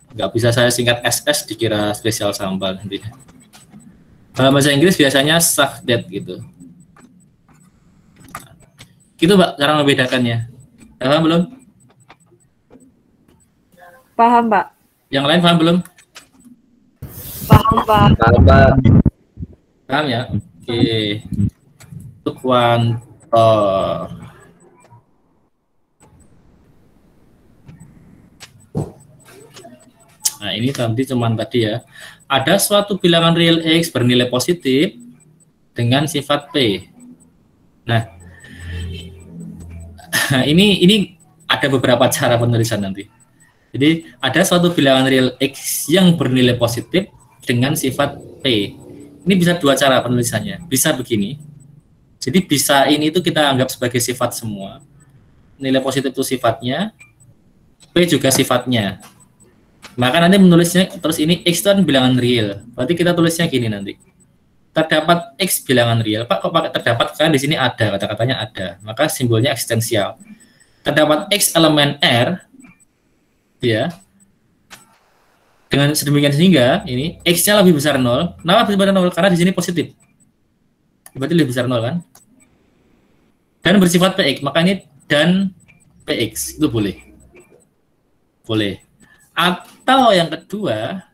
Nggak bisa saya singkat SS dikira spesial sambal nanti. Dalam bahasa Inggris biasanya such that gitu. Gitu, Mbak, cara membedakannya. Paham belum? Paham, Pak. Yang lain paham belum? Paham, Pak. Paham, Pak. Paham ya? Oke. Untuk kuantor. Nah, ini tadi cuman tadi ya. Ada suatu bilangan real X bernilai positif dengan sifat P. Nah, ini ada beberapa cara penulisan nanti. Jadi ada suatu bilangan real X yang bernilai positif dengan sifat P. Ini bisa dua cara penulisannya. Bisa begini. Jadi bisa ini itu kita anggap sebagai sifat semua. Nilai positif itu sifatnya, P juga sifatnya. Maka nanti menulisnya terus ini X itu kan bilangan real. Berarti kita tulisnya gini nanti. Terdapat X bilangan real. Pak, kok pakai terdapat? Kan di sini ada, kata-katanya ada. Maka simbolnya eksistensial. Terdapat X elemen R, ya. Dengan sedemikian sehingga ini X-nya lebih besar 0. Kenapa lebih besar 0? Karena di sini positif. Berarti lebih besar 0 kan? Dan bersifat PX. Maka ini dan PX itu boleh. Boleh. Atau yang kedua,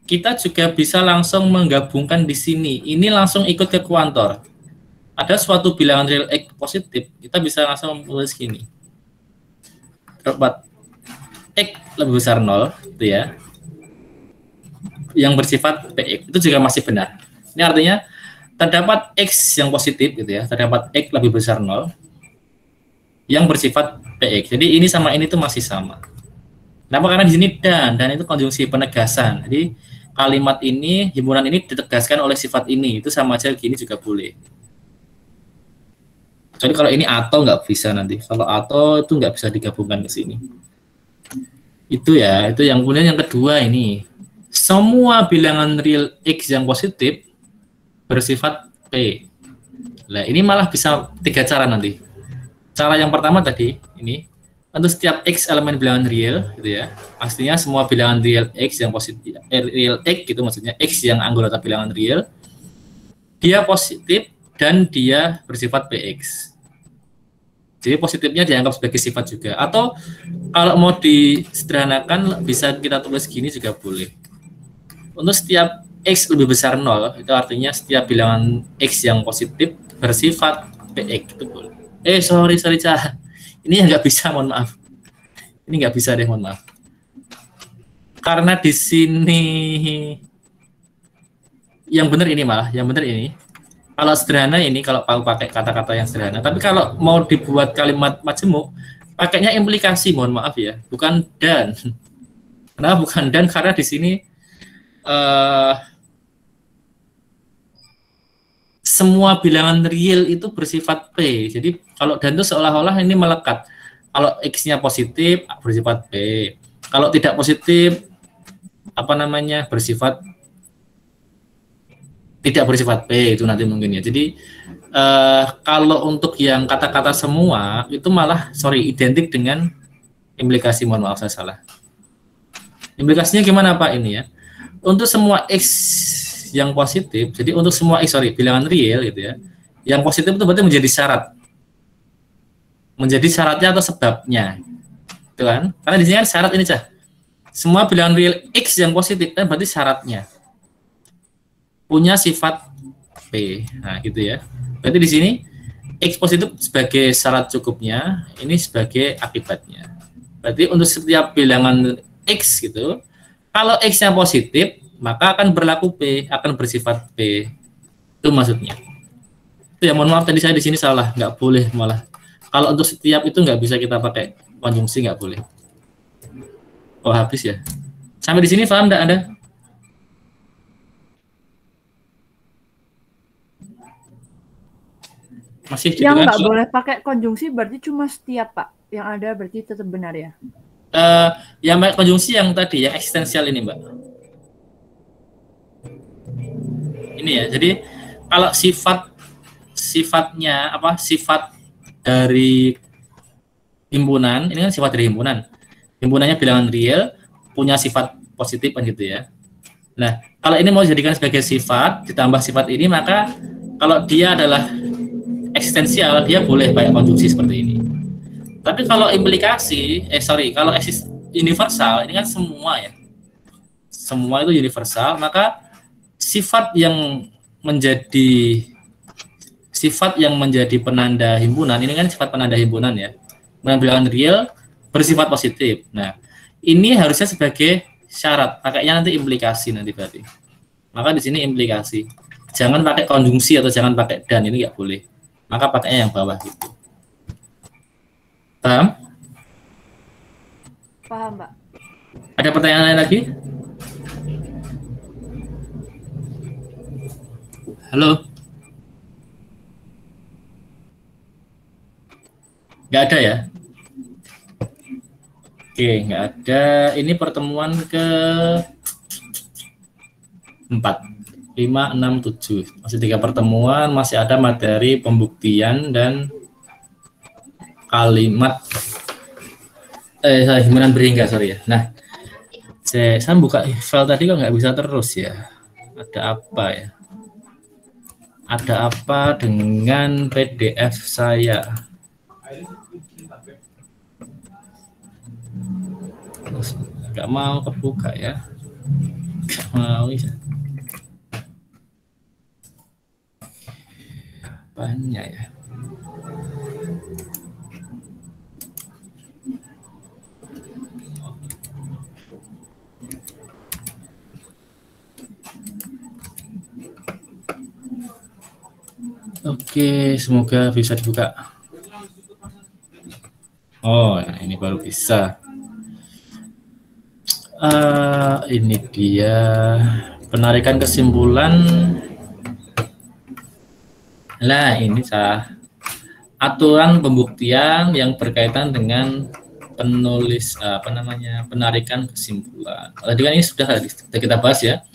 kita juga bisa langsung menggabungkan di sini. Ini langsung ikut ke kuantor. Ada suatu bilangan real X positif, kita bisa langsung tulis gini. Terdapat X lebih besar 0, itu ya. Yang bersifat PX, itu juga masih benar. Ini artinya terdapat X yang positif, gitu ya. Terdapat X lebih besar 0, yang bersifat PX. Jadi ini sama ini tuh masih sama. Kenapa? Karena di sini dan itu konjungsi penegasan. Jadi kalimat ini, himpunan ini ditegaskan oleh sifat ini. Itu sama aja gini juga boleh. Jadi kalau ini atau nggak bisa nanti. Kalau atau itu nggak bisa digabungkan ke sini. Itu ya, itu yang kemudian yang kedua ini. Semua bilangan real X yang positif bersifat P. Nah, ini malah bisa 3 cara nanti. Cara yang pertama tadi, ini. Untuk setiap X elemen bilangan real, gitu ya. Pastinya semua bilangan real X yang positif, real X gitu maksudnya, X yang anggota bilangan real, dia positif dan dia bersifat PX. Jadi positifnya dianggap sebagai sifat juga. Atau kalau mau disederhanakan, bisa kita tulis gini juga boleh. Untuk setiap X lebih besar 0, itu artinya setiap bilangan X yang positif bersifat PX, itu boleh. Sorry, Cah. Ini nggak bisa, mohon maaf. Ini nggak bisa deh, mohon maaf. Karena di sini yang benar ini malah, yang benar ini. Kalau sederhana ini, kalau mau pakai kata-kata yang sederhana. Tapi kalau mau dibuat kalimat majemuk, pakainya implikasi, mohon maaf ya, bukan dan. Kenapa bukan dan? Karena di sini semua bilangan real itu bersifat P. Jadi kalau dan itu seolah-olah ini melekat. Kalau X-nya positif bersifat P. Kalau tidak positif bersifat tidak bersifat P, itu nanti mungkin ya. Jadi kalau untuk yang kata-kata semua itu malah identik dengan implikasi, mohon maaf saya salah. Implikasinya gimana Pak ini ya? Untuk semua X yang positif, jadi untuk semua bilangan real gitu ya, yang positif itu berarti menjadi syarat, menjadi syaratnya atau sebabnya, itu kan? Karena di sini kan syarat ini Cah, semua bilangan real X yang positif kan berarti syaratnya punya sifat P, nah gitu ya. Berarti di sini X positif sebagai syarat cukupnya, ini sebagai akibatnya. Berarti untuk setiap bilangan X gitu, kalau X-nya positif maka akan berlaku P, akan bersifat P. Itu maksudnya. Itu ya, mohon maaf tadi saya di sini salah, nggak boleh malah. Kalau untuk setiap itu nggak bisa kita pakai konjungsi, nggak boleh. Oh habis ya. Sampai di sini paham nggak Anda? Masih yang gitu kan? nggak boleh pakai konjungsi berarti cuma setiap Pak. Yang ada berarti tetap benar ya? Yang pakai konjungsi yang tadi, yang eksistensial ini Mbak. Ini ya, jadi kalau sifatnya sifat dari himpunan, ini kan sifat dari himpunan. Himpunannya bilangan real, punya sifat positif kan gitu ya. Nah, kalau ini mau dijadikan sebagai sifat, ditambah sifat ini, maka kalau dia adalah eksistensial, dia boleh pakai konjungsi seperti ini. Tapi kalau implikasi, kalau universal, ini kan semua ya. Semua itu universal, maka sifat yang menjadi penanda himpunan, ini kan sifat penanda himpunan ya. Bilangan real bersifat positif. Nah, ini harusnya sebagai syarat, pakainya nanti implikasi nanti berarti. Maka di sini implikasi. Jangan pakai konjungsi atau jangan pakai dan, ini nggak boleh. Maka pakainya yang bawah gitu. Paham? Paham, Pak. Ada pertanyaan lain lagi? Halo? Nggak ada ya? Oke, nggak ada. Ini pertemuan ke 4, 5, 6, 7. Masih 3 pertemuan, masih ada materi pembuktian dan kalimat himpunan berhingga, sorry ya. Nah, saya buka file tadi kok nggak bisa terus ya. Ada apa ya? Ada apa dengan PDF saya? Nggak mau kebuka ya? Nggak mau ya? Banyak ya. Oke, semoga bisa dibuka. Oh, nah ini baru bisa. Ini dia penarikan kesimpulan. Nah, ini aturan pembuktian yang berkaitan dengan penarikan kesimpulan. Tadi kan ini sudah kita bahas ya.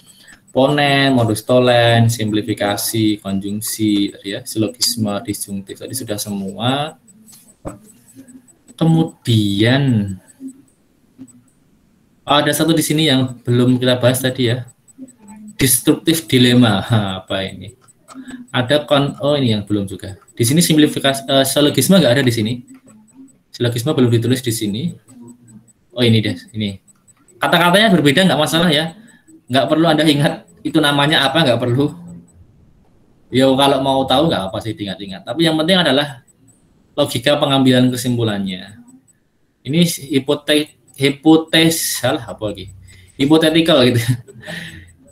Ponen, modus tolen, simplifikasi, konjungsi, ya, silogisme, disjungtif, tadi sudah semua. Kemudian ada satu di sini yang belum kita bahas tadi ya, destruktif dilema. Apa ini? Ada ini yang belum juga. Di sini simplifikasi, silogisme nggak ada di sini. Silogisme belum ditulis di sini. Oh ini deh, ini. Kata-katanya berbeda nggak masalah ya. Nggak perlu Anda ingat itu namanya apa, nggak perlu. Ya kalau mau tahu nggak apa sih, ingat-ingat. Tapi yang penting adalah logika pengambilan kesimpulannya. Ini hipothetical gitu.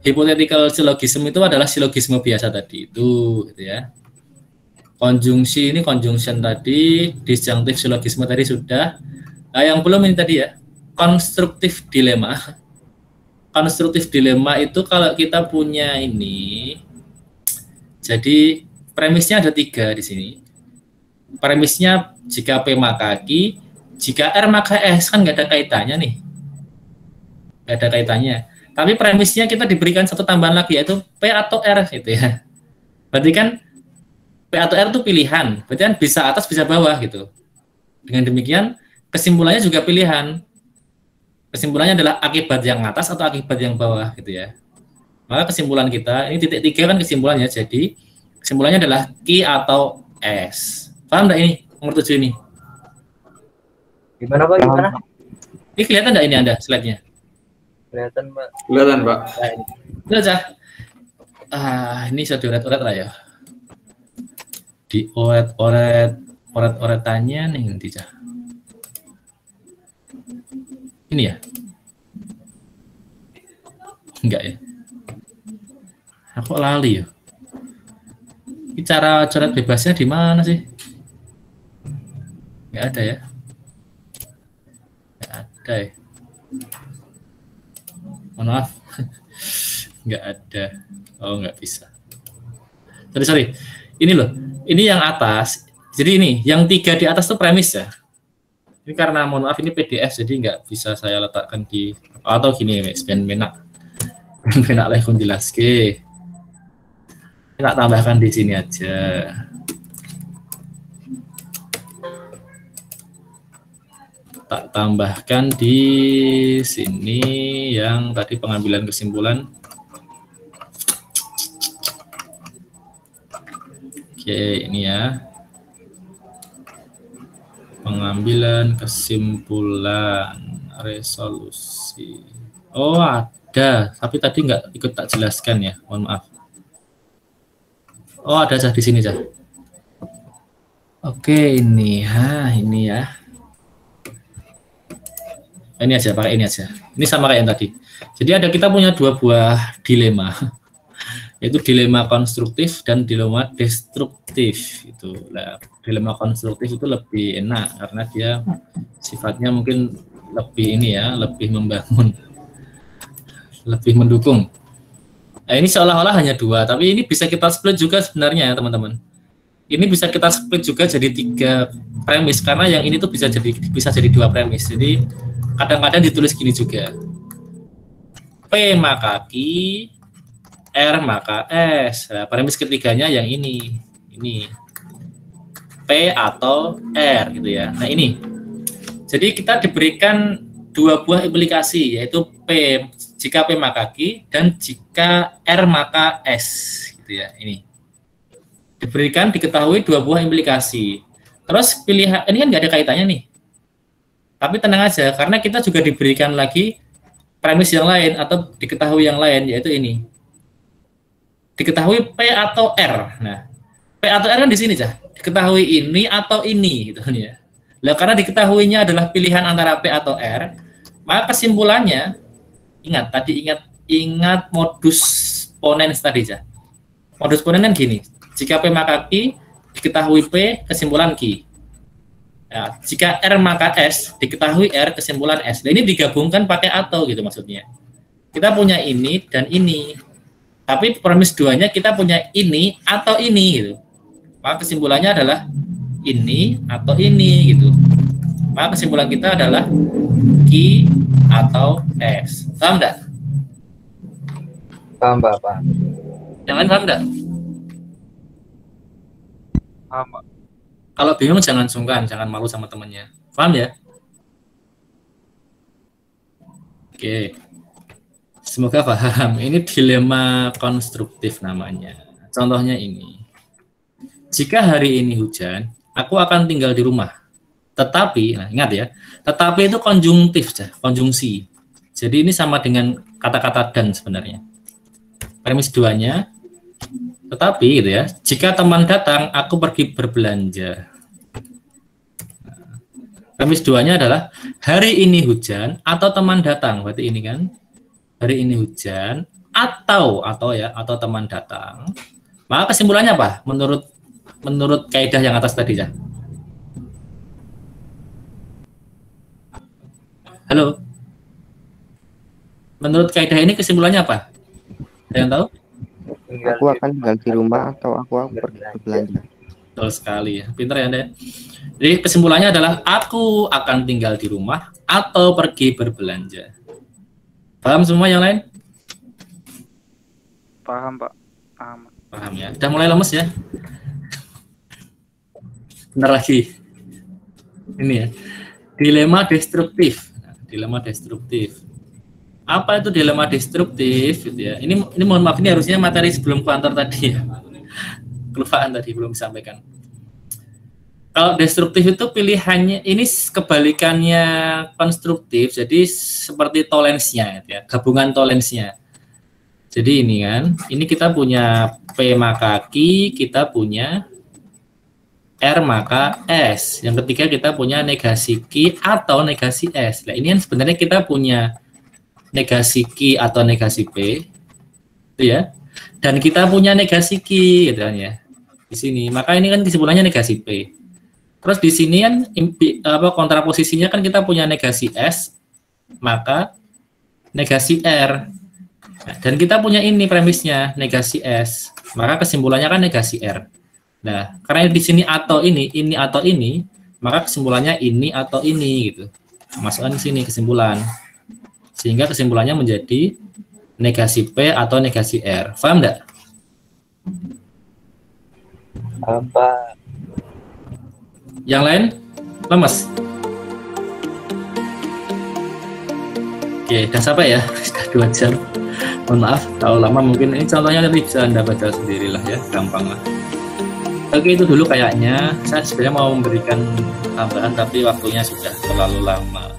Hypothetical syllogism itu adalah silogisme biasa tadi itu, gitu ya. Konjungsi ini conjunction tadi, disjunctive syllogisme tadi sudah. Nah, yang belum ini tadi ya, konstruktif dilema. Konstruktif dilema itu kalau kita punya ini, jadi premisnya ada 3 di sini. Premisnya jika P maka Q, jika R maka S, kan nggak ada kaitannya nih. Nggak ada kaitannya. Tapi premisnya kita diberikan satu tambahan lagi, yaitu P atau R gitu ya. Berarti kan P atau R itu pilihan, berarti kan bisa atas bisa bawah gitu. Dengan demikian kesimpulannya juga pilihan. Kesimpulannya adalah akibat yang atas atau akibat yang bawah gitu ya. Maka kesimpulan kita, ini titik 3 kan kesimpulannya, jadi kesimpulannya adalah Q atau S. Paham nggak ini? Nomor 7 ini. Gimana Pak? Gimana? Ini kelihatan nggak ini Anda slide-nya? Kelihatan Pak. Kelihatan Pak. Nah, ini. Ini aja. Ini sudah dioret-oret lah ya. Dioret-oretannya nih nanti Cah. Ini ya? Enggak ya? Aku lali ya. Ini cara coret bebasnya di mana sih? Enggak ada ya? Enggak ada ya? Mohon maaf. Enggak ada. Oh, enggak bisa. Sorry. Ini loh. Ini yang atas. Jadi ini, yang 3 di atas tuh premis ya. Ini karena mohon maaf ini PDF jadi nggak bisa saya letakkan di atau gini ben menak lah kun jelaske. Tak tambahkan di sini aja. Tak tambahkan di sini yang tadi pengambilan kesimpulan. Oke, ini ya. Pengambilan kesimpulan resolusi. Oh ada, tapi tadi nggak ikut tak jelaskan ya, mohon maaf. Oh ada Cah di sini Cah. Oke ini, ini ya. Ini aja, pakai ini aja. Ini sama kayak yang tadi. Jadi kita punya 2 buah dilema. yaitu dilema konstruktif dan dilema destruktif. Itu lah, dilema konstruktif itu lebih enak karena dia sifatnya mungkin lebih ini ya, lebih membangun, lebih mendukung. Nah, ini seolah-olah hanya 2, tapi ini bisa kita split juga sebenarnya ya teman-teman. Ini bisa kita split juga jadi 3 premis karena yang ini tuh bisa jadi 2 premis. Jadi kadang-kadang ditulis gini juga. P maka Q, R maka S. Nah, premis ketiganya yang ini P atau R gitu ya. Nah ini, jadi kita diberikan 2 buah implikasi, yaitu P jika P maka Q dan jika R maka S gitu ya. Ini diketahui 2 buah implikasi. Terus pilihan ini kan nggak ada kaitannya nih, tapi tenang aja karena kita juga diberikan lagi premis yang lain atau diketahui yang lain, yaitu ini. Diketahui P atau R. Nah, P atau R kan di sini, Cah. Diketahui ini atau ini gitu ya. Nah, karena diketahuinya adalah pilihan antara P atau R, maka kesimpulannya ingat modus ponens tadi, Cah. Modus ponens kan gini. Jika P maka Q, diketahui P, kesimpulan Q. Nah, jika R maka S, diketahui R, kesimpulan S. Nah, ini digabungkan pakai atau gitu maksudnya. Kita punya ini dan ini. Tapi premis 2-nya kita punya ini atau ini gitu. Maka kesimpulannya adalah ini atau ini gitu. Maka kesimpulan kita adalah Q atau S. Paham enggak? Paham, Pak. Paham. Yang lain paham enggak? Paham, Pak. Kalau bingung jangan sungkan, jangan malu sama temannya. Paham ya? Oke. Semoga paham. Ini dilema konstruktif namanya. Contohnya ini. Jika hari ini hujan, aku akan tinggal di rumah. Tetapi, nah ingat ya, tetapi itu konjungtif, konjungsi. Jadi ini sama dengan kata-kata dan sebenarnya. Premis 2-nya, tetapi gitu ya, jika teman datang, aku pergi berbelanja. Premis 2-nya adalah hari ini hujan atau teman datang. Berarti ini kan hari ini hujan atau teman datang. Maka kesimpulannya apa? Menurut kaidah yang atas tadi ya. Halo. Menurut kaidah ini kesimpulannya apa? Ada yang tahu? Aku akan tinggal di rumah atau aku pergi berbelanja. Betul sekali ya. Pintar ya Anda. Jadi kesimpulannya adalah aku akan tinggal di rumah atau pergi berbelanja. Paham semua yang lain? Paham, Pak. Paham. Paham ya. Udah mulai lemes ya? Benar lagi. Ini ya. Dilema destruktif. Dilema destruktif. Apa itu dilema destruktif gitu ya? Ini mohon maaf, ini harusnya materi sebelum kuantor tadi ya. Kelupaan tadi belum disampaikan. Kalau destruktif itu pilihannya ini kebalikannya konstruktif, jadi seperti tolensnya ya, gabungan tolensnya. Jadi ini kan, ini kita punya P maka Q, kita punya R maka S. Yang ketiga kita punya negasi Q atau negasi S. Nah, ini kan sebenarnya kita punya negasi Q atau negasi P, itu ya. Dan kita punya negasi Q gitu kan ya. Di sini, maka ini kan kesimpulannya negasi P. Terus di sini kan kontraposisinya kan kita punya negasi S, maka negasi R. Nah, dan kita punya ini premisnya negasi S, maka kesimpulannya kan negasi R. Nah, karena di sini atau ini atau ini, maka kesimpulannya ini atau ini gitu. Masukkan di sini kesimpulan. Sehingga kesimpulannya menjadi negasi P atau negasi R. Paham enggak? Paham, Pak. Yang lain lemes. Oke, udah sampai ya, sudah 2 jam. Mohon maaf kalau lama, mungkin ini contohnya nanti bisa Anda baca sendirilah ya, gampang lah. Oke, itu dulu kayaknya. Saya sebenarnya mau memberikan tambahan tapi waktunya sudah terlalu lama.